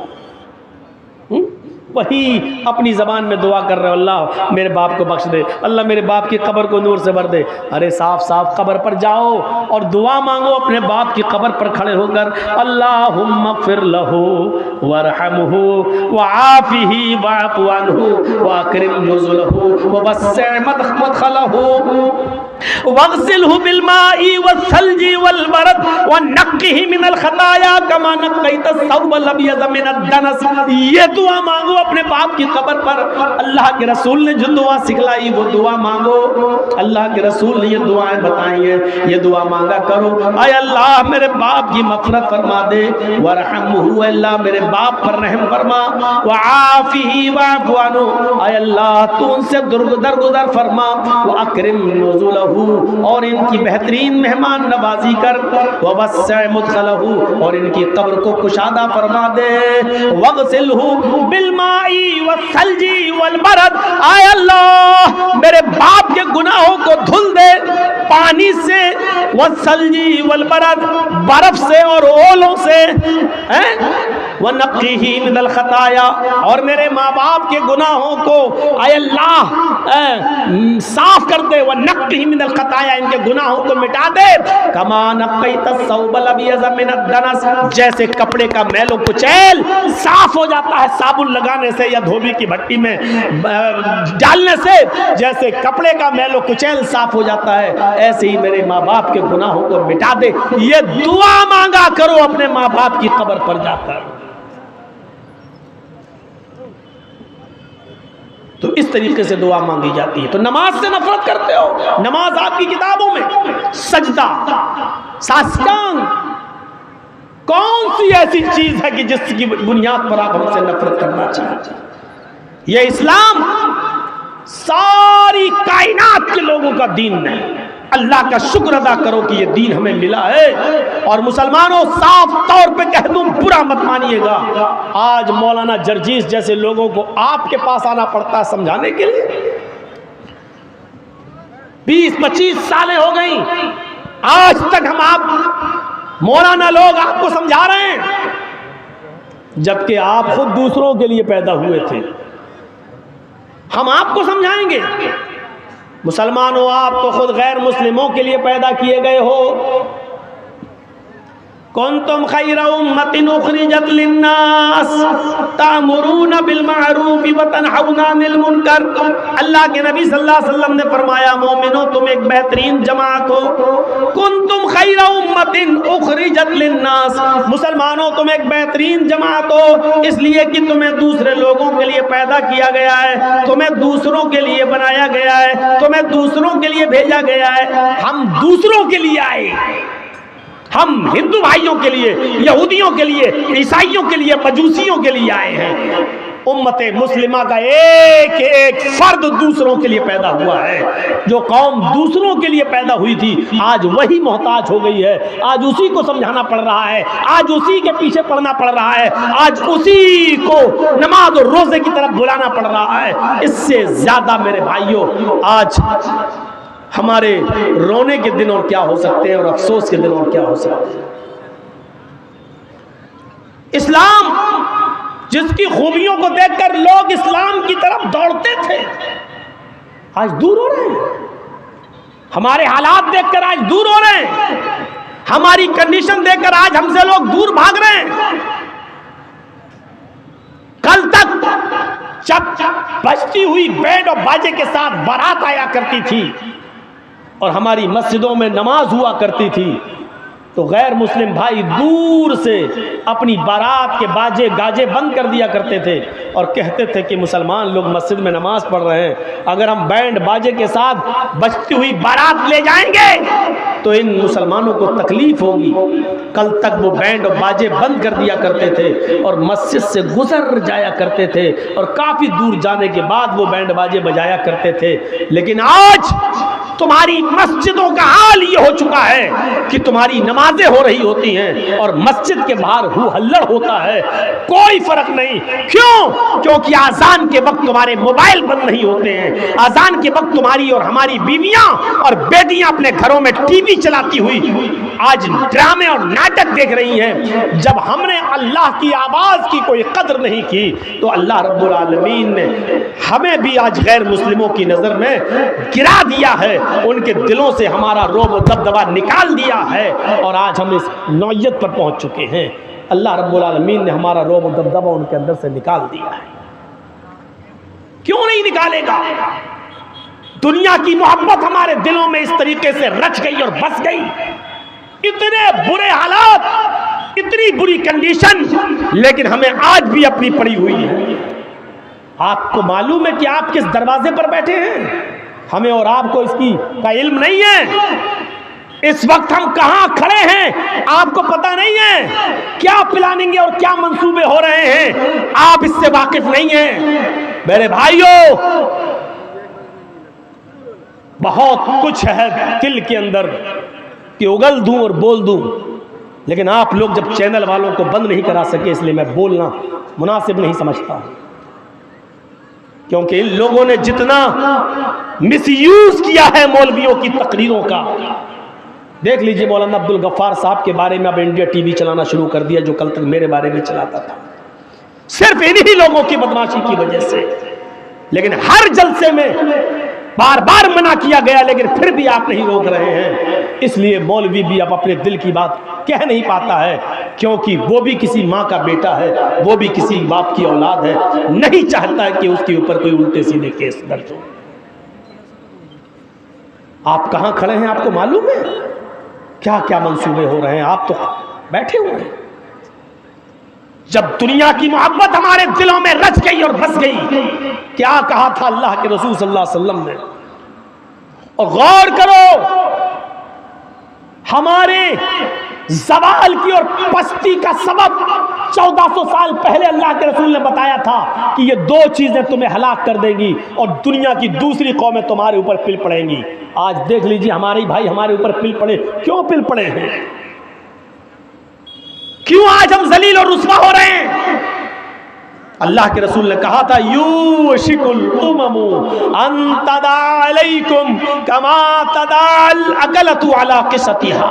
वही अपनी ज़बान में दुआ कर रहे हो अल्लाह मेरे बाप को बख्श दे, अल्लाह मेरे बाप की कब्र को नूर से भर दे। अरे साफ साफ कब्र पर जाओ और दुआ मांगो अपने बाप की कब्र पर खड़े होकर, अल्लाहुम्मा फ़िर लहू वरहमहू वआफ़िही वअफ़ु अन्हु वअकरिम नुज़ुलहू ववस्सिअ मदखलहू वग़सिलहू बिलमाई वस्सल्जी वलबरद वनक्किही मिनल खताया कमा नक्कैता सौबल अबयज़ मिनद दनस। ये दुआ मांगो अपने बाप की कब्र पर। अल्लाह के रसूल ने जो दुआ सिखलाई वो दुआ मांगो, अल्लाह के रसूल ने ये दुआएं बताई हैं, ये दुआ मांगा करो। आय अल्लाह मेरे बाप की मग़फ़िरत फरमा दे, वरहमहू अल्लाह मेरे बाप पर रहम फरमा, वआफ़िही वअफ़ु अन्हु आय अल्लाह तू उनसे दरगुदर फरमा, वअकरिम नुज़ुलहू और इनकी बेहतरीन मेहमान नवाजी कर, ववस्सिअ मुदखलहू और इनकी कब्र को कुशादा फरमा दे, वग़सिलहू बिलमाई वस्सल्जी वलबरद आय अल्लाह मेरे बाप के गुनाहों को धुल दे पानी से, वस्सल्जी वलबरद बर्फ से और ओलों से, वनक्किही मिनल खताया और मेरे माँ बाप के गुनाहों को आय अल्लाह साफ कर दे, वनक्किही मिनल खताया इनके गुनाहों को मिटा दे, कमा नक्कैता सौबल अबयज़ मिनद दनस जैसे कपड़े का मैलो कुचैल साफ हो जाता है साबुन लगाने से या धोबी की भट्टी में डालने से, जैसे कपड़े का मैलो कुचैल साफ हो जाता है, ऐसे ही मेरे माँ बाप के गुनाहों को मिटा दे। ये दुआ मांगा करो अपने माँ बाप की कब्र पर जाकर। तो इस तरीके से दुआ मांगी जाती है। तो नमाज से नफरत करते हो, नमाज आपकी किताबों में सजदा साष्टांग कौन सी ऐसी चीज है कि जिसकी बुनियाद पर आप हमसे नफरत करना चाहते हैं? यह इस्लाम सारी कायनात के लोगों का दीन नहीं। अल्लाह का शुक्र अदा करो कि ये दीन हमें मिला है। और मुसलमानों साफ तौर पे कह दूं, बुरा मत मानिएगा, आज मौलाना जर्जीस जैसे लोगों को आपके पास आना पड़ता है समझाने के लिए। 20-25 सालें हो गई, आज तक हम आप मौलाना लोग आपको समझा रहे हैं, जबकि आप खुद दूसरों के लिए पैदा हुए थे। हम आपको समझाएंगे, मुसलमानों आप तो खुद गैर मुस्लिमों के लिए पैदा किए गए हो। कुंतुम खैरा उम्मतिन उखरिजत लिन्नास तामुरूना बिल मारूफ व तनहौना अनिल मुनकर। अल्लाह के नबी सल्लल्लाहु अलैहि वसल्लम ने फरमाया, मोमिनो तुम एक बेहतरीन जमात हो। कुंतुम खैरा उम्मतिन उखरिजत लिन्नास, मुसलमानों तुम एक बेहतरीन जमात हो इसलिए कि तुम्हें दूसरे लोगों के लिए पैदा किया गया है, तुम्हें दूसरों के लिए बनाया गया है, तुम्हें दूसरों के लिए भेजा गया है। हम दूसरों के लिए आए, हम हिंदू भाइयों के लिए, यहूदियों के लिए, ईसाइयों के लिए, मजूसियों के लिए आए हैं। उम्मते मुस्लिमा का एक एक फर्द दूसरों के लिए पैदा हुआ है। जो कौम दूसरों के लिए पैदा हुई थी आज वही मोहताज हो गई है, आज उसी को समझाना पड़ रहा है, आज उसी के पीछे पड़ना पड़ रहा है, आज उसी को नमाज और रोजे की तरफ बुलाना पड़ रहा है। इससे ज्यादा मेरे भाइयों आज हमारे रोने के दिन और क्या हो सकते हैं, और अफसोस के दिन और क्या हो सकते हैं। इस्लाम जिसकी खूबियों को देखकर लोग इस्लाम की तरफ दौड़ते थे, आज दूर हो रहे हैं। हमारे हालात देखकर आज दूर हो रहे हैं। हमारी कंडीशन देखकर आज हमसे लोग दूर भाग रहे हैं। कल तक जब बजती हुई बैंड और बाजे के साथ बारात आया करती थी और हमारी मस्जिदों में नमाज हुआ करती थी, तो गैर मुस्लिम भाई दूर से अपनी बारात के बाजे गाजे बंद कर दिया करते थे और कहते थे कि मुसलमान लोग मस्जिद में नमाज पढ़ रहे हैं, अगर हम बैंड बाजे के साथ बजती हुई बारात ले जाएंगे तो इन मुसलमानों को तकलीफ होगी। कल तक वो बैंड और बाजे बंद कर दिया करते थे और मस्जिद से गुजर जाया करते थे और काफ़ी दूर जाने के बाद वो बैंड बाजे बजाया करते थे। लेकिन आज तुम्हारी मस्जिदों का हाल ये हो चुका है कि तुम्हारी नमाजें हो रही होती हैं और मस्जिद के बाहर हु हल्लड़ होता है, कोई फर्क नहीं। क्यों? क्योंकि आजान के वक्त तुम्हारे मोबाइल बंद नहीं होते हैं। आजान के वक्त तुम्हारी और हमारी बीवियां और बेटियां अपने घरों में टीवी चलाती हुई आज ड्रामे और नाटक देख रही हैं। जब हमने अल्लाह की आवाज की कोई कदर नहीं की तो अल्लाह रब्बुल आलमीन ने हमें भी आज गैर मुस्लिमों की नजर में गिरा दिया है, उनके दिलों से हमारा रोब और दबदबा निकाल दिया है और आज हम इस नौयत पर पहुंच चुके हैं। अल्लाह रब्बुल आलमीन ने हमारा रोब और दबदबा उनके अंदर से निकाल दिया है। क्यों नहीं निकालेगा? दुनिया की मोहब्बत हमारे दिलों में इस तरीके से रच गई और बस गई। इतने बुरे हालात, इतनी बुरी कंडीशन, लेकिन हमें आज भी अपनी पड़ी हुई है। आपको मालूम है कि आप किस दरवाजे पर बैठे हैं? हमें और आपको इसकी का इल्म नहीं है। इस वक्त हम कहां खड़े हैं आपको पता नहीं है। क्या प्लानिंग और क्या मंसूबे हो रहे हैं आप इससे वाकिफ नहीं हैं। मेरे भाइयों, बहुत कुछ है दिल के अंदर कि उगल दूं और बोल दूं, लेकिन आप लोग जब चैनल वालों को बंद नहीं करा सके, इसलिए मैं बोलना मुनासिब नहीं समझता। क्योंकि इन लोगों ने जितना मिसयूज किया है मौलवियों की तकरीरों का, देख लीजिए मौलाना अब्दुल गफ्फार साहब के बारे में अब इंडिया टीवी चलाना शुरू कर दिया, जो कल तक मेरे बारे में चलाता था, सिर्फ इन्हीं लोगों की बदमाशी की वजह से। लेकिन हर जलसे में बार बार मना किया गया, लेकिन फिर भी आप नहीं रोक रहे हैं। इसलिए मौलवी भी अब अपने दिल की बात कह नहीं पाता है, क्योंकि वो भी किसी माँ का बेटा है, वो भी किसी बाप की औलाद है, नहीं चाहता है कि उसके ऊपर कोई उल्टे सीधे केस दर्ज हो। आप कहां खड़े हैं आपको मालूम है? क्या क्या मंसूबे हो रहे हैं, आप तो बैठे हुए हैं। जब दुनिया की मोहब्बत हमारे दिलों में रच गई और बस गई, क्या कहा था अल्लाह के रसूल सल्लल्लाहु अलैहि वसल्लम ने? और गौर करो, हमारे ज़वाल की और पस्ती का सबब 1400 साल पहले अल्लाह के रसूल ने बताया था कि ये दो चीजें तुम्हें हलाक कर देंगी और दुनिया की दूसरी कौमें तुम्हारे ऊपर पिल पड़ेंगी। आज देख लीजिए हमारे भाई हमारे ऊपर पिल पड़े, क्यों पिल पड़े हैं? क्यों आज हम जलील और रुस्वा हो रहे हैं? अल्लाह के रसूल ने कहा था, यूशिकुल उममु अन तदा अलैकुम कमा तदाल अकलतु अला क़िसतिहा।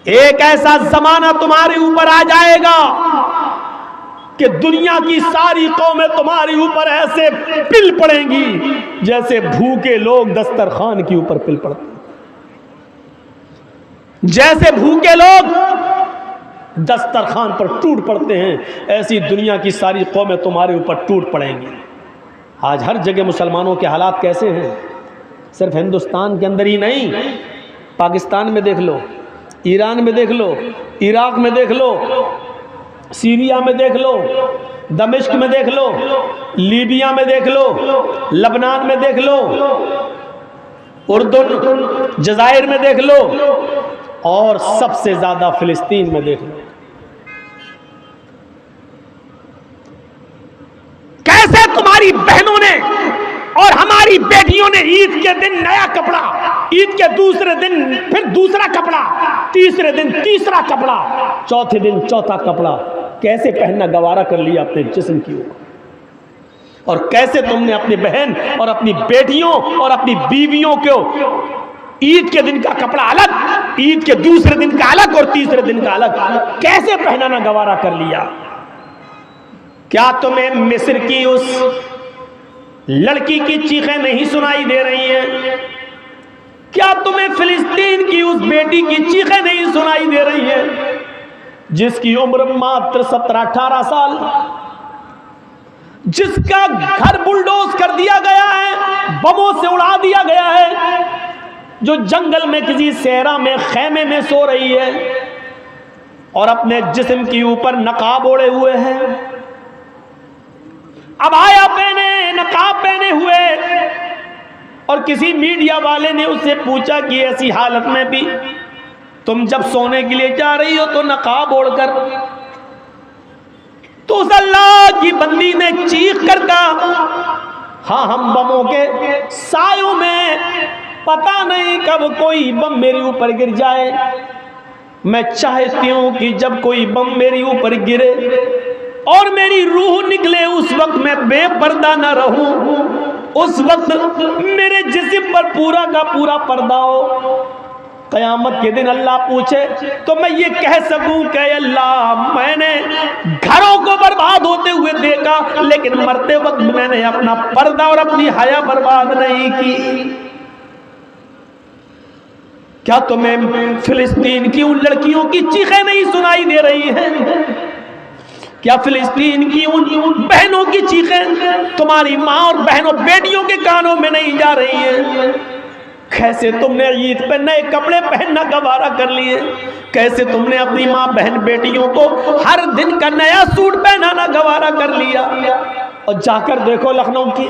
एक ऐसा जमाना तुम्हारे ऊपर आ जाएगा कि दुनिया की सारी कौमें तुम्हारे ऊपर ऐसे पिल पड़ेंगी जैसे भूखे लोग दस्तरखान के ऊपर पिल पड़ते, जैसे भूखे लोग दस्तरखान पर टूट पड़ते हैं, ऐसी दुनिया की सारी कौमें तुम्हारे ऊपर टूट पड़ेंगी। आज हर जगह मुसलमानों के हालात कैसे हैं? सिर्फ हिंदुस्तान के अंदर ही नहीं, पाकिस्तान में देख लो, ईरान में देख लो, इराक में देख लो, सीरिया में देख लो, दमिश्क में देख लो, लीबिया में देख लो, लबनान में देख लो, उर्दू जजायर में देख लो, और सबसे ज्यादा फिलिस्तीन में देख लो। कैसे तुम्हारी बहनों ने और हमारी बेटियों ने ईद के दिन नया कपड़ा, ईद के दूसरे दिन फिर दूसरा कपड़ा, तीसरे दिन तीसरा कपड़ा, चौथे दिन चौथा कपड़ा, कैसे पहनना गवारा कर लिया अपने जिस्म की ऊपर। और कैसे तुमने अपनी बहन और अपनी बेटियों और अपनी बीवियों को ईद के दिन का कपड़ा अलग, ईद के दूसरे दिन का अलग और तीसरे दिन का अलग कैसे पहनाना गवारा कर लिया? क्या तुम्हें मिस्र की उस लड़की की चीखें नहीं सुनाई दे रही हैं? क्या तुम्हें फिलिस्तीन की उस बेटी की चीखें नहीं सुनाई दे रही हैं जिसकी उम्र मात्र 17-18 साल, जिसका घर बुलडोज कर दिया गया है, बमों से उड़ा दिया गया है, जो जंगल में किसी सहरा में खैमे में सो रही है और अपने जिस्म के ऊपर नकाब ओढ़े हुए है, अबाया पहने, नकाब पहने हुए। और किसी मीडिया वाले ने उससे पूछा कि ऐसी हालत में भी तुम जब सोने के लिए जा रही हो तो नकाब ओढ़कर, तो उस अल्लाह की बंदी ने चीख कर कहा, हाँ हम बमों के सायों में, पता नहीं कब कोई बम मेरे ऊपर गिर जाए, मैं चाहती हूं कि जब कोई बम मेरे ऊपर गिरे और मेरी रूह निकले उस वक्त मैं बेपर्दा न रहूं, उस वक्त मेरे जिस्म पर पूरा का पूरा पर्दा हो। कयामत के दिन अल्लाह पूछे तो मैं ये कह सकूं कि अल्लाह मैंने घरों को बर्बाद होते हुए देखा, लेकिन मरते वक्त मैंने अपना पर्दा और अपनी हया बर्बाद नहीं की। क्या तुम्हें फिलिस्तीन की उन लड़कियों की चीखें नहीं सुनाई दे रही हैं? क्या फिलिस्तीन की उन बहनों की चीखें तुम्हारी माँ और बहनों बेटियों के कानों में नहीं जा रही हैं? कैसे तुमने ईद पे नए कपड़े पहनना गवारा कर लिए, कैसे तुमने अपनी माँ बहन बेटियों को हर दिन का नया सूट पहनाना गवारा कर लिया। और जाकर देखो लखनऊ की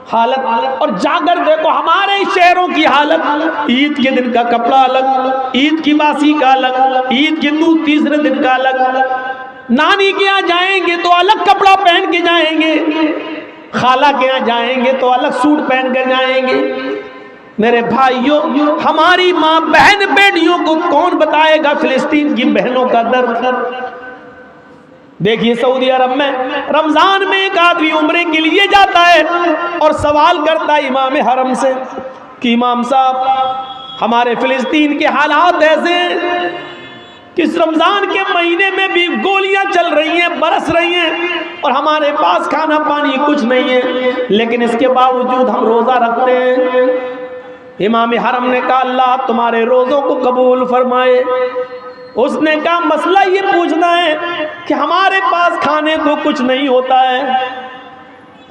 हालत, और जाकर देखो हमारे शहरों की हालत, ईद के दिन का कपड़ा अलग, ईद की बासी का अलग, ईद के तीसरे दिन का अलग। नानी के यहाँ जाएंगे तो अलग कपड़ा पहन के जाएंगे, खाला के यहाँ जाएंगे तो अलग सूट पहन कर जाएंगे। मेरे भाइयों, हमारी माँ बहन बेटियों को कौन बताएगा फिलिस्तीन की बहनों का दर्द? देखिए सऊदी अरब में रमजान में एक आदमी उम्रे के लिए जाता है और सवाल करता है इमाम हरम से कि इमाम साहब हमारे फिलिस्तीन के हालात ऐसे कि इस रमजान के महीने में भी गोलियां चल रही हैं, बरस रही हैं और हमारे पास खाना पानी कुछ नहीं है, लेकिन इसके बावजूद हम रोजा रखते हैं। इमाम हरम ने कहा अल्लाह तुम्हारे रोज़ों को कबूल फरमाए। उसने कहा मसला ये पूछना है कि हमारे पास खाने को कुछ नहीं होता है।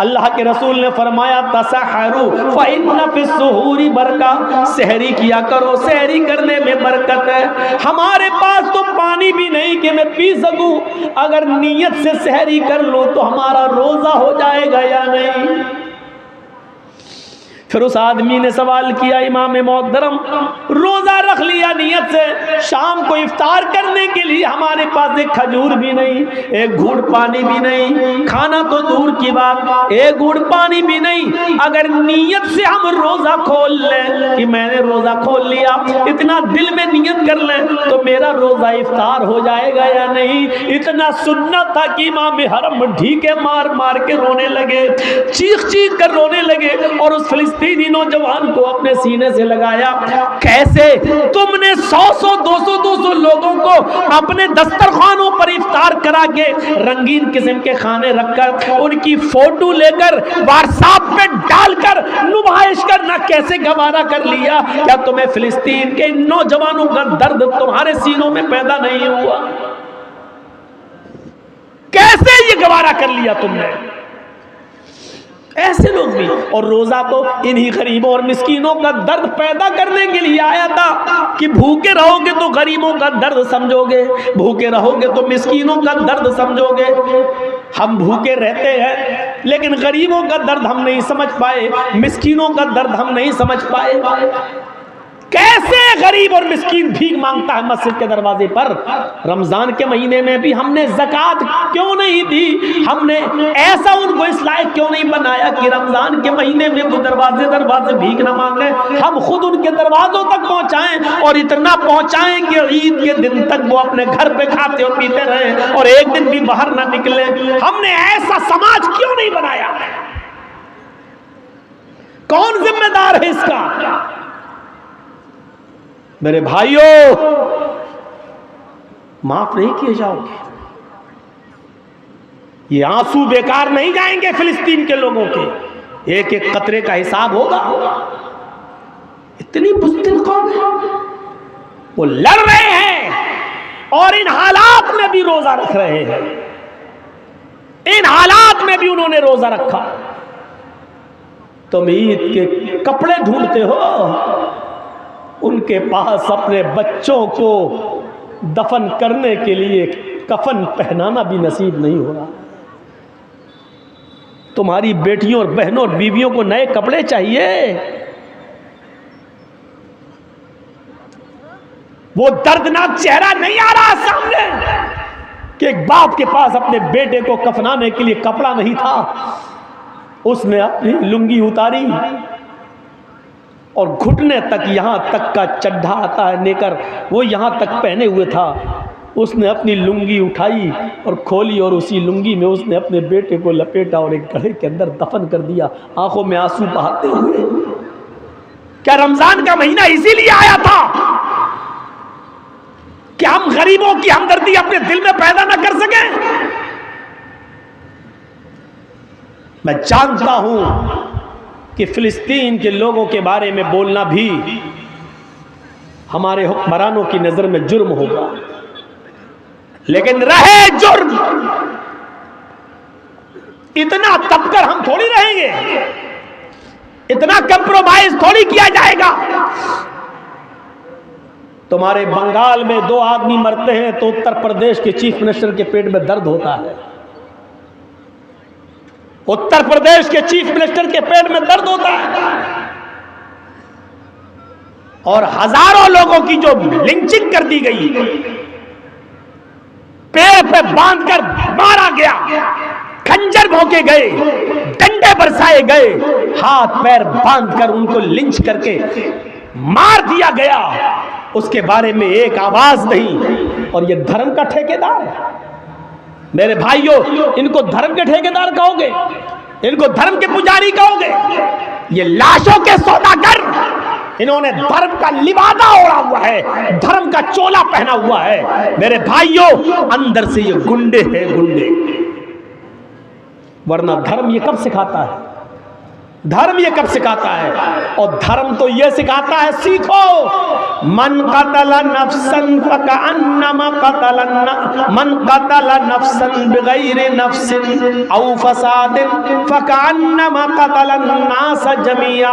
अल्लाह के रसूल ने फरमाया तसहरू फ़इन्न फ़िस्सुहूरी बरका, सहरी किया करो, सहरी करने में बरकत है। हमारे पास तो पानी भी नहीं कि मैं पी सकूं, अगर नीयत से सहरी कर लो तो हमारा रोज़ा हो जाएगा या नहीं। फिर उस आदमी ने सवाल किया इमाम मोहतरम रोजा रख लिया नियत से, शाम को इफ्तार करने के लिए हमारे पास एक खजूर भी नहीं, एक घूंट पानी भी नहीं, खाना तो दूर की बात एक घूंट पानी भी नहीं। अगर नियत से हम रोजा खोल लें कि मैंने रोजा खोल लिया, इतना दिल में नियत कर लें तो मेरा रोजा इफ्तार हो जाएगा या नहीं। इतना सुन्नत था कि इमाम हरम ढीके मार मार के रोने लगे, चीख चीख कर रोने लगे और उस फिलिस्तीनी नौजवान को अपने सीने से लगाया। कैसे तुमने 100 200 लोगों को अपने दस्तरखानों पर इफ्तार करा के रंगीन किस्म के खाने रखकर उनकी फोटो लेकर व्हाट्सएप पे डालकर नुमाइश करना कैसे गवारा कर लिया? क्या तुम्हें फिलिस्तीन के नौजवानों का दर्द तुम्हारे सीनों में पैदा नहीं हुआ? कैसे ये गवारा कर लिया तुमने? ऐसे लोग भी। और रोजा तो इन्हीं गरीबों और मिस्कीनों का दर्द पैदा करने के लिए आया था कि भूखे रहोगे तो गरीबों का दर्द समझोगे, भूखे रहोगे तो मिस्कीनों का दर्द समझोगे। हम भूखे रहते हैं लेकिन गरीबों का दर्द हम नहीं समझ पाए, मिस्कीनों का दर्द हम नहीं समझ पाए। कैसे गरीब और मिस्कीन भीख मांगता है मस्जिद के दरवाजे पर। रमजान के महीने में भी हमने ज़कात क्यों नहीं दी? हमने ऐसा उनको इस लायक क्यों नहीं बनाया कि रमजान के महीने में वो दरवाजे दरवाजे भीख ना मांगे, हम खुद उनके दरवाजों तक पहुंचाएं और इतना पहुंचाएं कि ईद के दिन तक वो अपने घर पे खाते और पीते रहे और एक दिन भी बाहर ना निकले। हमने ऐसा समाज क्यों नहीं बनाया? कौन जिम्मेदार है इसका? मेरे भाइयों, माफ नहीं किए जाओगे। ये आंसू बेकार नहीं जाएंगे फिलिस्तीन के लोगों के, एक एक कतरे का हिसाब होगा। इतनी बुज़दिल कौम है, वो लड़ रहे हैं और इन हालात में भी रोजा रख रहे हैं। इन हालात में भी उन्होंने रोजा रखा। तुम ईद के कपड़े ढूंढते हो, उनके पास अपने बच्चों को दफन करने के लिए कफन पहनाना भी नसीब नहीं हो रहा। तुम्हारी बेटियों और बहनों और बीवियों को नए कपड़े चाहिए। वो दर्दनाक चेहरा नहीं आ रहा सामने कि एक बाप के पास अपने बेटे को कफनाने के लिए कपड़ा नहीं था, उसने अपनी लुंगी उतारी और घुटने तक, यहां तक का चड्ढा आता है नेकर, वो यहां तक पहने हुए था। उसने अपनी लुंगी उठाई और खोली और उसी लुंगी में उसने अपने बेटे को लपेटा और एक गड्ढे के अंदर दफन कर दिया, आंखों में आंसू बहाते हुए। क्या रमजान का महीना इसीलिए आया था कि हम गरीबों की हमदर्दी अपने दिल में पैदा न कर सकें? मैं जानता हूं कि फिलिस्तीन के लोगों के बारे में बोलना भी हमारे हुक्मरानों की नजर में जुर्म होगा, लेकिन रहे जुर्म, इतना तपकर हम थोड़ी रहेंगे, इतना कंप्रोमाइज थोड़ी किया जाएगा। तुम्हारे बंगाल में 2 आदमी मरते हैं तो उत्तर प्रदेश के चीफ मिनिस्टर के पेट में दर्द होता है। उत्तर प्रदेश के चीफ मिनिस्टर के पेट में दर्द होता है। और हजारों लोगों की जो लिंचिंग कर दी गई, पेड़ पे बांधकर मारा गया, खंजर भोंके गए, डंडे बरसाए गए, हाथ पैर बांधकर उनको लिंच करके मार दिया गया, उसके बारे में एक आवाज नहीं। और ये धर्म का ठेकेदार है। मेरे भाइयों, इनको धर्म के ठेकेदार कहोगे? इनको धर्म के पुजारी कहोगे? ये लाशों के सौदागर, इन्होंने धर्म का लिबादा ओढ़ा हुआ है, धर्म का चोला पहना हुआ है। मेरे भाइयों, अंदर से ये गुंडे हैं, गुंडे। वरना धर्म ये कब सिखाता है? धर्म ये कब सिखाता है? और धर्म तो ये सिखाता है, सीखो, मन कतल नफ्सन फकअन्नमा मन कतल नफ्सन बिगैर नफ्सिन औ फसादिन फकअन्नमा कतल अन्नास जमिया।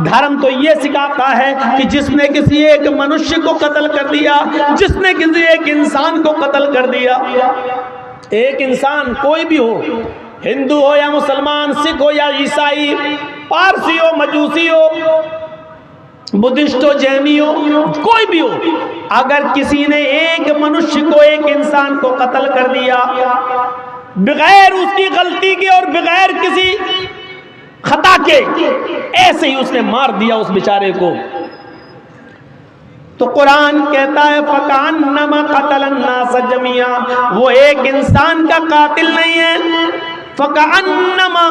धर्म तो ये सिखाता है कि जिसने किसी एक मनुष्य को कत्ल कर दिया, जिसने किसी एक इंसान को कत्ल कर दिया, एक इंसान कोई भी हो, हिंदू हो या मुसलमान, सिख हो या ईसाई, पारसी हो, मजूसी हो, बुद्धिस्ट हो, जैनी हो, कोई भी हो, अगर किसी ने एक मनुष्य को, एक इंसान को कत्ल कर दिया बगैर उसकी गलती के और बगैर किसी खता के, ऐसे ही उसने मार दिया उस बेचारे को, तो कुरान कहता है फकअन्नमा कतलन नास जमिया, वो एक इंसान का कातिल नहीं है, फकअन्नमा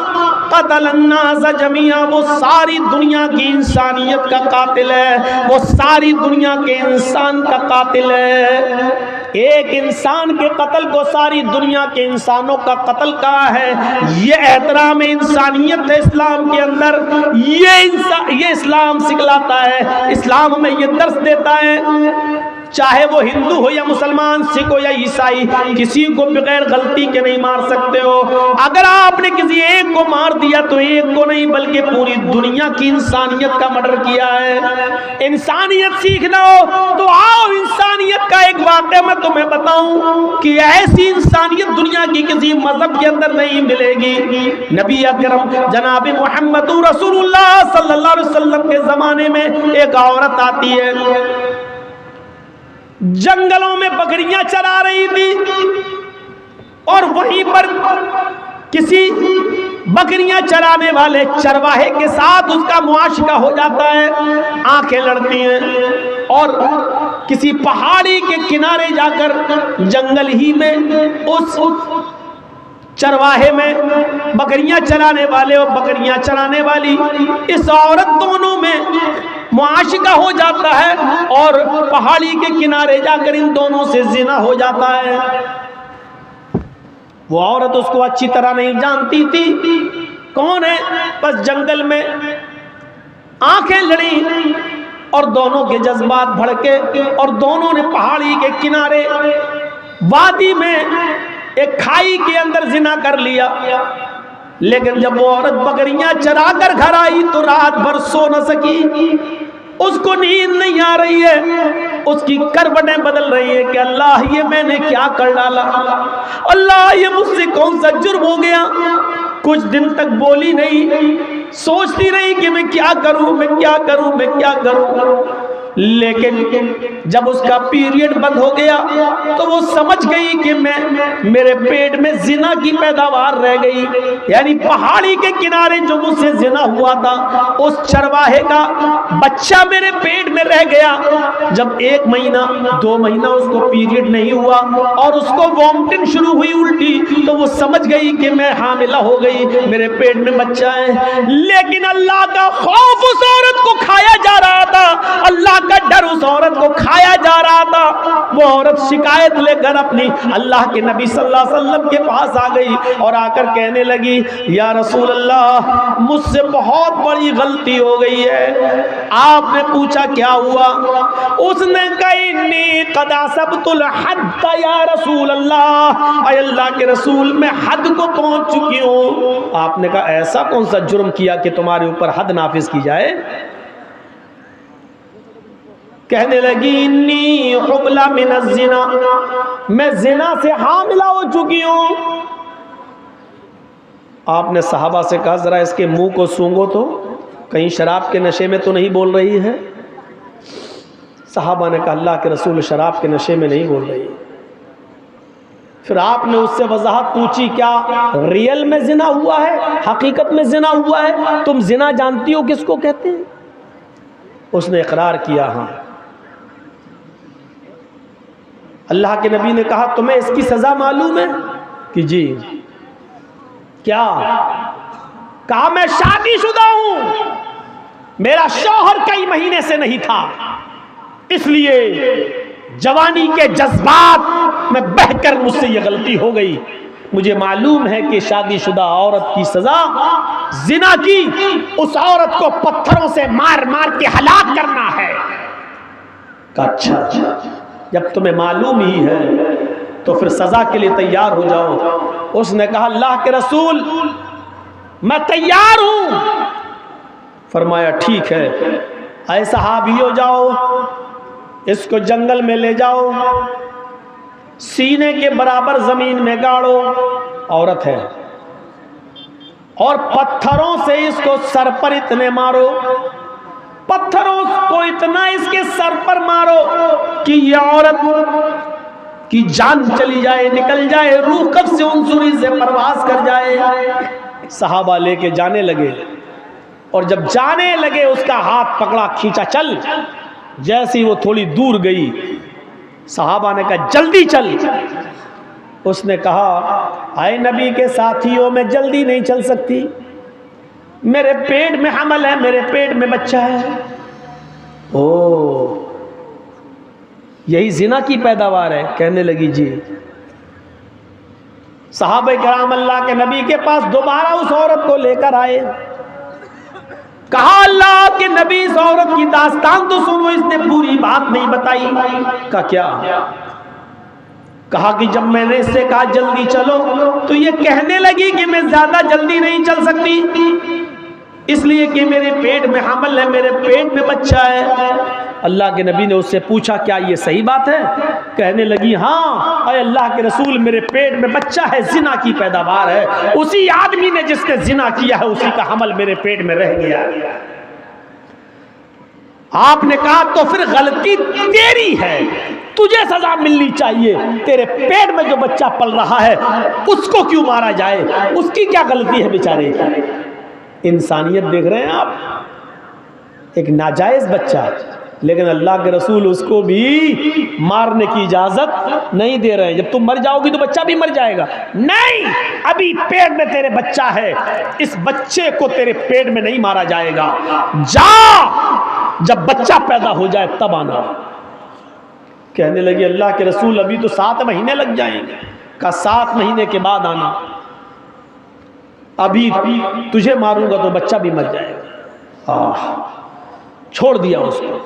कतलन नास जमिया, वो सारी दुनिया की इंसानियत का कातिल है, वो सारी दुनिया के इंसान का कातिल है। एक इंसान के कत्ल को सारी दुनिया के इंसानों का कत्ल कहा है। ये एहतराम इंसानियत है इस्लाम के अंदर, ये इस्लाम सिखलाता है, इस्लाम हमें ये दर्स देता है। चाहे वो हिंदू हो या मुसलमान, सिख हो या ईसाई, किसी को बगैर गलती के नहीं मार सकते हो। अगर आपने किसी एक को मार दिया तो एक को नहीं बल्कि पूरी दुनिया की इंसानियत का मर्डर किया है। इंसानियत सीखना हो तो आओ, इंसानियत का एक वाक़या मैं तुम्हें बताऊं कि ऐसी इंसानियत दुनिया की किसी मजहब के अंदर नहीं मिलेगी। नबी अकरम जनाब मोहम्मद रसूलुल्लाह सल्लल्लाहु अलैहि वसल्लम के जमाने में एक औरत आती है, जंगलों में बकरियां चरा रही थी और वहीं पर किसी बकरियां चराने वाले चरवाहे के साथ उसका मुआशरा हो जाता है, आंखें लड़ती हैं और किसी पहाड़ी के किनारे जाकर जंगल ही में उस चरवाहे में बकरियां चराने वाले और बकरियां चराने वाली, इस औरत दोनों में मुआशिका हो जाता है और पहाड़ी के किनारे जाकर इन दोनों से जिना हो जाता है। वो औरत उसको अच्छी तरह नहीं जानती थी कौन है, बस जंगल में आंखें लड़ी और दोनों के जज्बात भड़के और दोनों ने पहाड़ी के किनारे वादी में एक खाई के अंदर जिना कर लिया। लेकिन जब वो औरत बकरियां चरा कर घर आई तो रात भर सो न सकी, उसको नींद नहीं आ रही है, उसकी करवटें बदल रही है कि अल्लाह ये मैंने क्या कर डाला, अल्लाह ये मुझसे कौन सा जुर्म हो गया। कुछ दिन तक बोली नहीं, सोचती रही कि मैं क्या करूं, मैं क्या करूं, मैं क्या करूं। लेकिन जब उसका पीरियड बंद हो गया तो वो समझ गई कि मेरे पेट में जिना की पैदावार रह गई, यानी पहाड़ी के किनारे जो मुझसे जिना हुआ था उस चरवाहे का बच्चा मेरे पेट में रह गया। जब 1 महीना 2 महीना उसको पीरियड नहीं हुआ और उसको वॉमिटिंग शुरू हुई उल्टी, तो वो समझ गई कि मैं हामिला हो गई, मेरे पेट में बच्चा है। लेकिन अल्लाह का खौफ उस औरत को खाया जा रहा था, अल्लाह का डर उस औरत को खाया जा रहा था। वो औरत शिकायत लेकर अपनी अल्लाह के नबी सल्लल्लाहु अलैहि वसल्लम के पास आ गई और आकर कहने लगी, या रसूल अल्लाह, मुझसे बहुत बड़ी गलती हो गई है। आपने पूछा क्या हुआ? उसने कहा इन्नी क़द असबतुल हद्द या रसूल अल्लाह, अल्लाह के रसूल मैं हद को पहुंच चुकी हूँ। आपने कहा ऐसा कौन सा जुर्म किया कि तुम्हारे ऊपर हद नाफिज की जाए? कहने लगी इन्नी हुबला मिन ज़िना, मैं जिना से हामिला हो चुकी हूं। आपने सहाबा से कहा जरा इसके मुंह को सूंघो तो कहीं शराब के नशे में तो नहीं बोल रही है। सहाबा ने कहा अल्लाह के रसूल शराब के नशे में नहीं बोल रही। फिर आपने उससे वजाहत पूछी, क्या रियल में जिना हुआ है, हकीकत में जिना हुआ है? तुम जिना जानती हो किसको कहते हैं? उसने इकरार किया हाँ। अल्लाह के नबी ने कहा तुम्हें इसकी सजा मालूम है? कि जी। क्या? कहा मैं शादीशुदा हूं, मेरा शौहर कई महीने से नहीं था, इसलिए जवानी के जज्बात में बहकर मुझसे यह गलती हो गई। मुझे मालूम है कि शादीशुदा औरत की सजा जिना की उस औरत को पत्थरों से मार मार के हलाक करना है। अच्छा, जब तुम्हें मालूम ही है तो फिर सजा के लिए तैयार हो जाओ। उसने कहा अल्लाह के रसूल मैं तैयार हूं। फरमाया ठीक है, ऐ सहाबियों जाओ इसको जंगल में ले जाओ, सीने के बराबर जमीन में गाड़ो, औरत है, और पत्थरों से इसको सर पर इतने मारो, पत्थरों को इतना इसके सर पर मारो कि ये औरत की जान चली जाए, निकल जाए, रूह कब से उनसुरी से परवास कर जाए। सहाबा लेके जाने लगे और जब जाने लगे उसका हाथ पकड़ा, खींचा चल। जैसी वो थोड़ी दूर गई सहाबा ने कहा जल्दी चल। उसने कहा आए नबी के साथियों में जल्दी नहीं चल सकती, मेरे पेट में हमल है, मेरे पेट में बच्चा है। ओ यही जिना की पैदावार है? कहने लगी जी। सहाबा किराम अल्लाह के नबी के पास दोबारा उस औरत को लेकर आए। कहा अल्लाह के नबी इस औरत की दास्तान तो सुनो, इसने पूरी बात नहीं बताई। का क्या? कहा कि जब मैंने इससे कहा जल्दी चलो तो ये कहने लगी कि मैं ज्यादा जल्दी नहीं चल सकती, इसलिए कि मेरे पेट में हमल है, मेरे पेट में बच्चा है। अल्लाह के नबी ने उससे पूछा क्या ये सही बात है? कहने लगी हाँ, अरे अल्लाह के रसूल मेरे पेट में बच्चा है, जिना की पैदावार है, उसी आदमी ने जिसने जिना किया है उसी का हमल मेरे पेट में रह गया। आपने कहा तो फिर गलती तेरी है, तुझे सजा मिलनी चाहिए, तेरे पेट में जो बच्चा पल रहा है उसको क्यों मारा जाए, उसकी क्या गलती है बेचारे की। इंसानियत देख रहे हैं आप? एक नाजायज बच्चा लेकिन अल्लाह के रसूल उसको भी मारने की इजाजत नहीं दे रहे हैं। जब तुम मर जाओगी तो बच्चा भी मर जाएगा। नहीं, अभी पेट में तेरे बच्चा है, इस बच्चे को तेरे पेट में नहीं मारा जाएगा, जा जब बच्चा पैदा हो जाए तब आना। कहने लगे अल्लाह के रसूल अभी तो 7 महीने लग जाएंगे। कहा 7 महीने के बाद आना, अभी तुझे मारूंगा तो बच्चा भी मर जाएगा। छोड़ दिया उसको,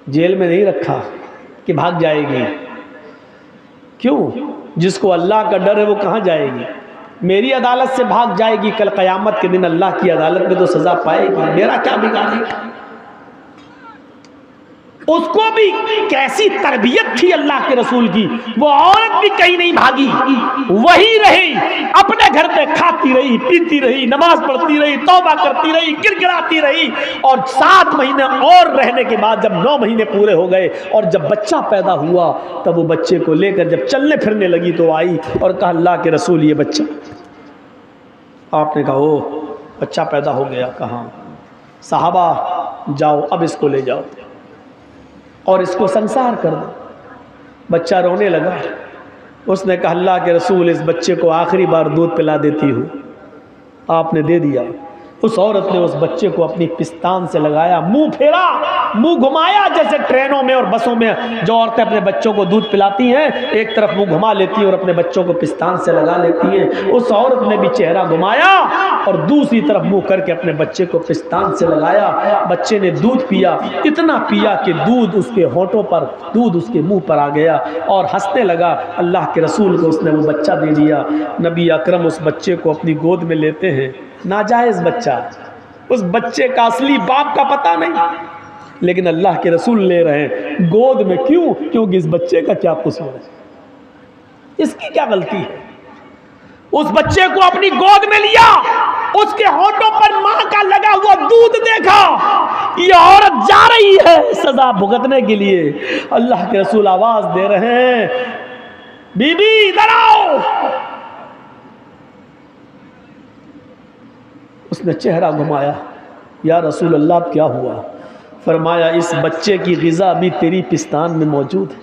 जेल में नहीं रखा कि भाग जाएगी। क्यों? जिसको अल्लाह का डर है वो कहाँ जाएगी? मेरी अदालत से भाग जाएगी, कल क़यामत के दिन अल्लाह की अदालत में तो सजा पाएगी। मेरा क्या बिगाड़ेगा? उसको भी कैसी तरबियत थी अल्लाह के रसूल की, वो औरत भी कहीं नहीं भागी, वही रही, अपने घर पे खाती रही, पीती रही, नमाज पढ़ती रही, तौबा करती रही, गिड़गिड़ाती रही। और 7 महीने और रहने के बाद जब 9 महीने पूरे हो गए और जब बच्चा पैदा हुआ, तब वो बच्चे को लेकर जब चलने फिरने लगी तो आई और कहा अल्लाह के रसूल ये बच्चा। आपने कहा ओ बच्चा पैदा हो गया। कहाँ? साहबा जाओ अब इसको ले जाओ और इसको संसार कर दो। बच्चा रोने लगा। उसने कहा अल्लाह के रसूल इस बच्चे को आखिरी बार दूध पिला देती हूँ। आपने दे दिया। उस औरत ने उस बच्चे को अपनी पिस्तान से लगाया, मुंह फेरा, मुंह घुमाया, जैसे ट्रेनों में और बसों में जो औरतें अपने बच्चों को दूध पिलाती हैं, एक तरफ मुंह घुमा लेती हैं और अपने बच्चों को पिस्तान से लगा लेती हैं। उस औरत ने भी चेहरा घुमाया और दूसरी तरफ मुंह करके अपने बच्चे को पिस्तान से लगाया। बच्चे ने दूध पिया, इतना पिया कि दूध उसके होंठों पर, दूध उसके मुंह पर आ गया और हंसने लगा। अल्लाह के रसूल को उसने वो बच्चा दे दिया। नबी अकरम उस बच्चे को अपनी गोद में लेते हैं। नाजायज़ बच्चा, उस बच्चे का असली बाप का पता नहीं, लेकिन अल्लाह के रसूल ले रहे हैं गोद में। क्यों? क्योंकि इस बच्चे का क्या कसूर है, इसकी क्या गलती है? उस बच्चे को अपनी गोद में लिया, उसके होठों पर मां का लगा हुआ दूध देखा। ये औरत जा रही है सजा भुगतने के लिए। अल्लाह के रसूल आवाज दे रहे हैं बीबी इधर आओ। उसने चेहरा घुमाया, या रसूल अल्लाह क्या हुआ? फरमाया इस बच्चे की ग़िज़ा भी तेरी पिस्तान में मौजूद है।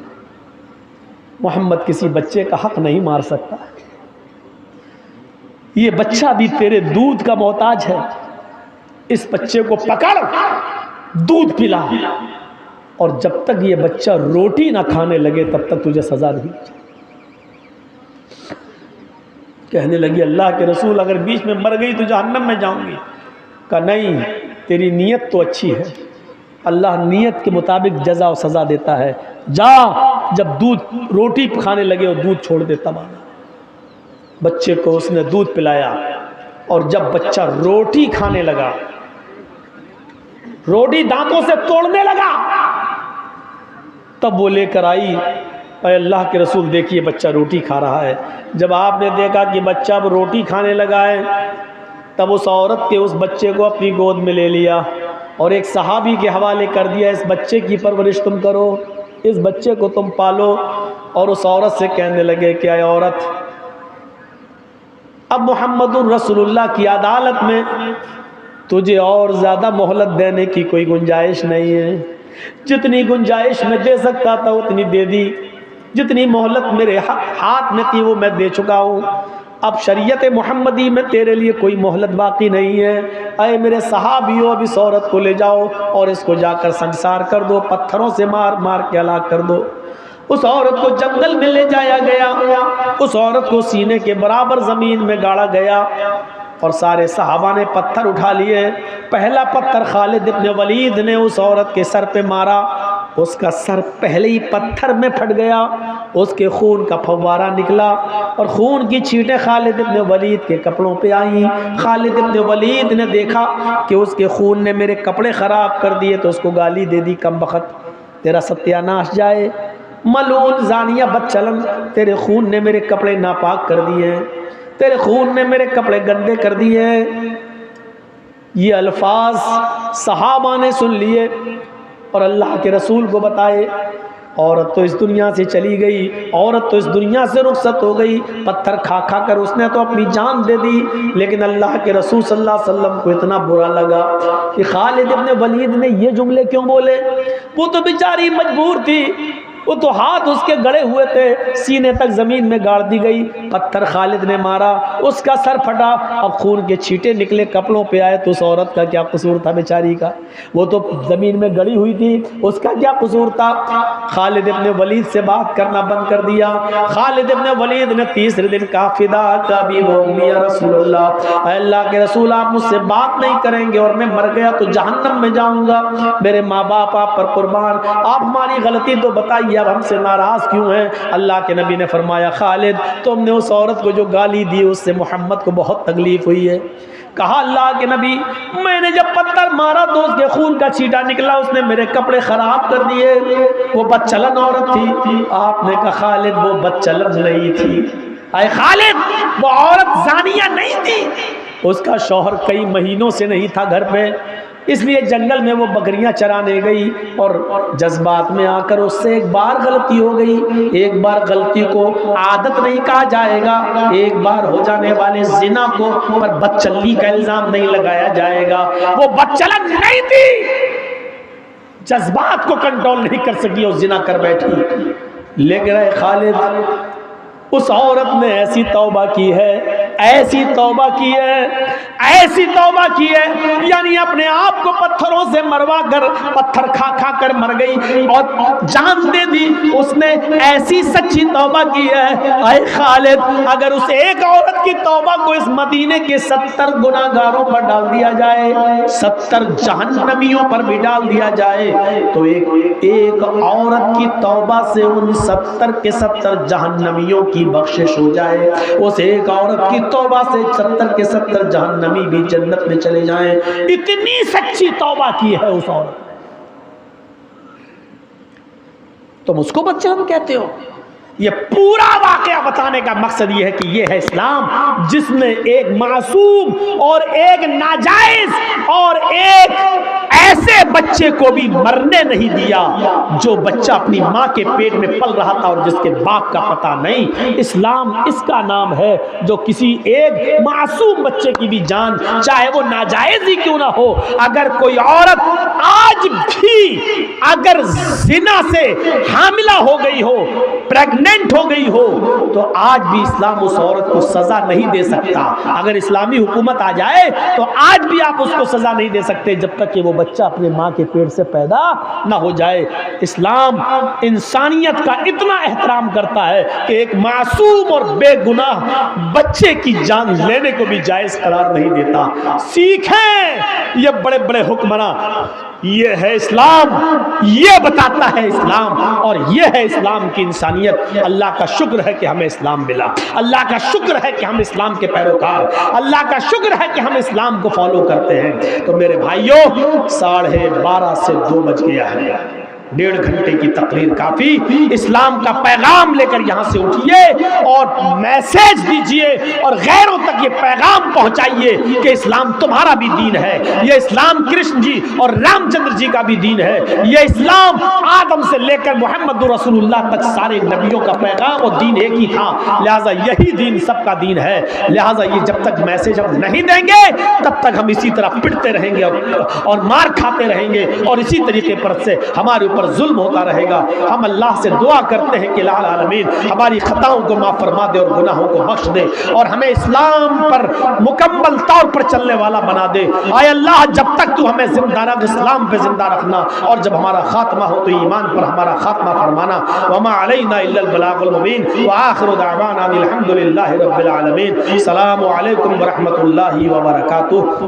मोहम्मद किसी बच्चे का हक नहीं मार सकता। ये बच्चा भी तेरे दूध का मोहताज है। इस बच्चे को पकड़, दूध पिला, और जब तक ये बच्चा रोटी ना खाने लगे तब तक तुझे सजा नहीं। कहने लगी अल्लाह के रसूल अगर बीच में मर गई तो जहन्नम में जाऊंगी। कहा नहीं, तेरी नीयत तो अच्छी है, अल्लाह नीयत के मुताबिक जजा और सज़ा देता है। जा, जब दूध रोटी खाने लगे और दूध छोड़ दे तब आना। बच्चे को उसने दूध पिलाया और जब बच्चा रोटी खाने लगा, रोटी दांतों से तोड़ने लगा, तब वो लेकर आई, अल्लाह के रसूल देखिए बच्चा रोटी खा रहा है। जब आपने देखा कि बच्चा अब रोटी खाने लगा है, तब उस औरत के उस बच्चे को अपनी गोद में ले लिया और एक सहाबी के हवाले कर दिया, इस बच्चे की परवरिश तुम करो, इस बच्चे को तुम पालो। और उस औरत से कहने लगे कि आए औरत, अब मुहम्मदुर रसूलुल्लाह की अदालत में तुझे और ज़्यादा मोहलत देने की कोई गुंजाइश नहीं है। जितनी गुंजाइश मैं दे सकता था उतनी दे दी, जितनी मोहलत मेरे हाथ में थी वो मैं दे चुका हूँ। अब शरीयत मोहम्मदी में तेरे लिए कोई मोहलत बाकी नहीं है। अरे मेरे सहाबियों, अब इस औरत को ले जाओ और इसको जाकर संसार कर दो, पत्थरों से मार मार के हलाक कर दो। उस औरत को जंगल में ले जाया गया, उस औरत को सीने के बराबर ज़मीन में गाड़ा गया और सारे सहाबा ने पत्थर उठा लिए। पहला पत्थर खालिद इब्न वलीद ने उस औरत के सर पे मारा, उसका सर पहले ही पत्थर में फट गया, उसके खून का फव्वारा निकला और खून की छींटें खालिद इब्न वलीद के कपड़ों पे आईं। खालिद इब्न वलीद ने देखा कि उसके खून ने मेरे कपड़े ख़राब कर दिए तो उसको गाली दे दी, कमबख्त तेरा सत्यानाश जाए, मलून जानिया बदचलन, तेरे खून ने मेरे कपड़े नापाक कर दिए, तेरे खून ने मेरे कपड़े गंदे कर दिए। ये अल्फाज सहाबा ने सुन लिए और अल्लाह के रसूल को बताए। औरत तो इस दुनिया से चली गई, औरत तो इस दुनिया से रुखसत हो गई, पत्थर खा खा कर उसने तो अपनी जान दे दी। लेकिन अल्लाह के रसूल सल्लल्लाहु अलैहि वसल्लम को इतना बुरा लगा कि खालिद इब्न वलीद ने ये जुमले क्यों बोले। वो तो बेचारी मजबूर थी, वो तो हाथ उसके गड़े हुए थे, सीने तक जमीन में गाड़ दी गई, पत्थर खालिद ने मारा, उसका सर फटा, अब खून के छींटे निकले, कपड़ों पे आए, तो उस औरत का क्या कसूर था बेचारी का, वो तो जमीन में गड़ी हुई थी, उसका क्या कसूर था। खालिद इब्न वलीद से बात करना बंद कर दिया। खालिद इब्न वलीद ने तीसरे दिन कहा, फिदा का भी वो मिया रसूलुल्लाह, अल्लाह के रसूल आप मुझसे बात नहीं करेंगे और मैं मर गया तो जहन्नम में जाऊंगा, मेरे माँ बाप आप पर कुर्बान, आप हमारी गलती तो बताइए, अब हमसे नाराज क्यों हैं। अल्लाह के नबी ने फरमाया, खालिद तुमने उस औरत को जो गाली दी उससे मोहम्मद को बहुत तकलीफ हुई है। कहा अल्लाह के नबी, मैंने जब पत्थर मारा तो उसके खून का छींटा निकला, उसने मेरे कपड़े खराब कर दिए, वो बदचलन औरत थी। आपने कहा खालिद वो बदचलन नहीं थी, अरे खालिद वो औरत जानिया नहीं थी, उसका शौहर कई महीनों से नहीं था घर पे, इसलिए जंगल में वो बकरियां चराने गई और जज्बात में आकर उससे एक बार गलती हो गई। एक बार गलती को आदत नहीं कहा जाएगा, एक बार हो जाने वाले जिना को पर बदचलनी का इल्जाम नहीं लगाया जाएगा। वो बदचलन नहीं थी, जज्बात को कंट्रोल नहीं कर सकी और जिना कर बैठी। लेकिन खालिद उस औरत ने ऐसी तौबा की है, ऐसी तौबा की है, ऐसी तौबा की है, यानी अपने आप को पत्थरों से मरवा कर, पत्थर खा खा कर मर गई और जान दे दी। उसने ऐसी सच्ची तौबा की है, ऐ खालिद अगर उस एक औरत की तौबा को इस मदीने के 70 गुनाहगारों पर डाल दिया जाए, 70 जहन्नमियों पर भी डाल दिया जाए, तो एक औरत की तौबा से उन 70 के 70 जहन्नमियों की बख्शिश हो जाए। उस एक औरत की तौबा से 70 के 70 जहन्नमी भी जन्नत में चले जाएं। इतनी सच्ची तौबा की है उस औरत। तुम उसको बदचलन कहते हो। ये पूरा वाकया बताने का मकसद ये है कि ये है इस्लाम, जिसने एक मासूम और एक नाजायज और एक ऐसे बच्चे को भी मरने नहीं दिया जो बच्चा अपनी माँ के पेट में पल रहा था और जिसके बाप का पता नहीं। इस्लाम इसका नाम है जो किसी एक मासूम बच्चे की भी जान, चाहे वो नाजायज ही क्यों ना हो, अगर कोई औरत आज भी अगर जिना से हामिला हो गई हो, प्रेग्नेंट हो गई हो, तो आज भी इस्लाम उस औरत को सजा नहीं दे सकता। अगर इस्लामी हुकूमत आ जाए तो आज भी आप उसको सजा नहीं दे सकते जब तक कि वो बच्चा अपने माँ के पेट से पैदा ना हो जाए। इस्लाम इंसानियत का इतना एहतराम करता है कि एक मासूम और बेगुनाह बच्चे की जान लेने को भी जायज करार नहीं देता। सीखें ये बड़े बड़े हुक्मरान, ये है इस्लाम, ये बताता है इस्लाम, और ये है इस्लाम की इंसानियत। अल्लाह का शुक्र है कि हमें इस्लाम मिला, अल्लाह का शुक्र है कि हम इस्लाम के पैरोकार, अल्लाह का शुक्र है कि हम इस्लाम को फॉलो करते हैं। तो मेरे भाइयों 12:30 से 2 बज गया है, 1.5 घंटे की तकरीर काफी। इस्लाम का पैगाम लेकर यहां से उठिए और मैसेज दीजिए और गैरों तक ये पैगाम पहुंचाइए कि इस्लाम तुम्हारा भी दीन है, ये इस्लाम कृष्ण जी और रामचंद्र जी का भी दीन है, ये इस्लाम आदम से लेकर मोहम्मद रसूलुल्लाह तक सारे नबियों का पैगाम और दीन एक ही था, लिहाजा यही दीन सबका दीन है। लिहाजा ये जब तक मैसेज हम नहीं देंगे तब तक हम इसी तरह पिटते रहेंगे और मार खाते रहेंगे और इसी तरीके पर से हमारे पर जुल्म होता रहेगा। हम अल्लाह से दुआ करते हैं कि लाल आलमीन हमारी खताओं को माफ फरमा दे और गुनाहों को बख्श दे और हमें इस्लाम पर मुकम्मल तौर पर चलने वाला बना दे। आए अल्लाह जब तक तू हमें जिंदा रख, इस्लाम पे जिंदा रखना, और जब हमारा खात्मा हो तो ईमान पर हमारा खात्मा फरमाना। वमा अलैना इल्लल बलागुल मुबीन व आखिरु दअवाना अनिल हम्दुलिल्लाहि रब्बिल आलमीन। अस्सलामु अलैकुम व रहमतुल्लाहि व बरकातुहू।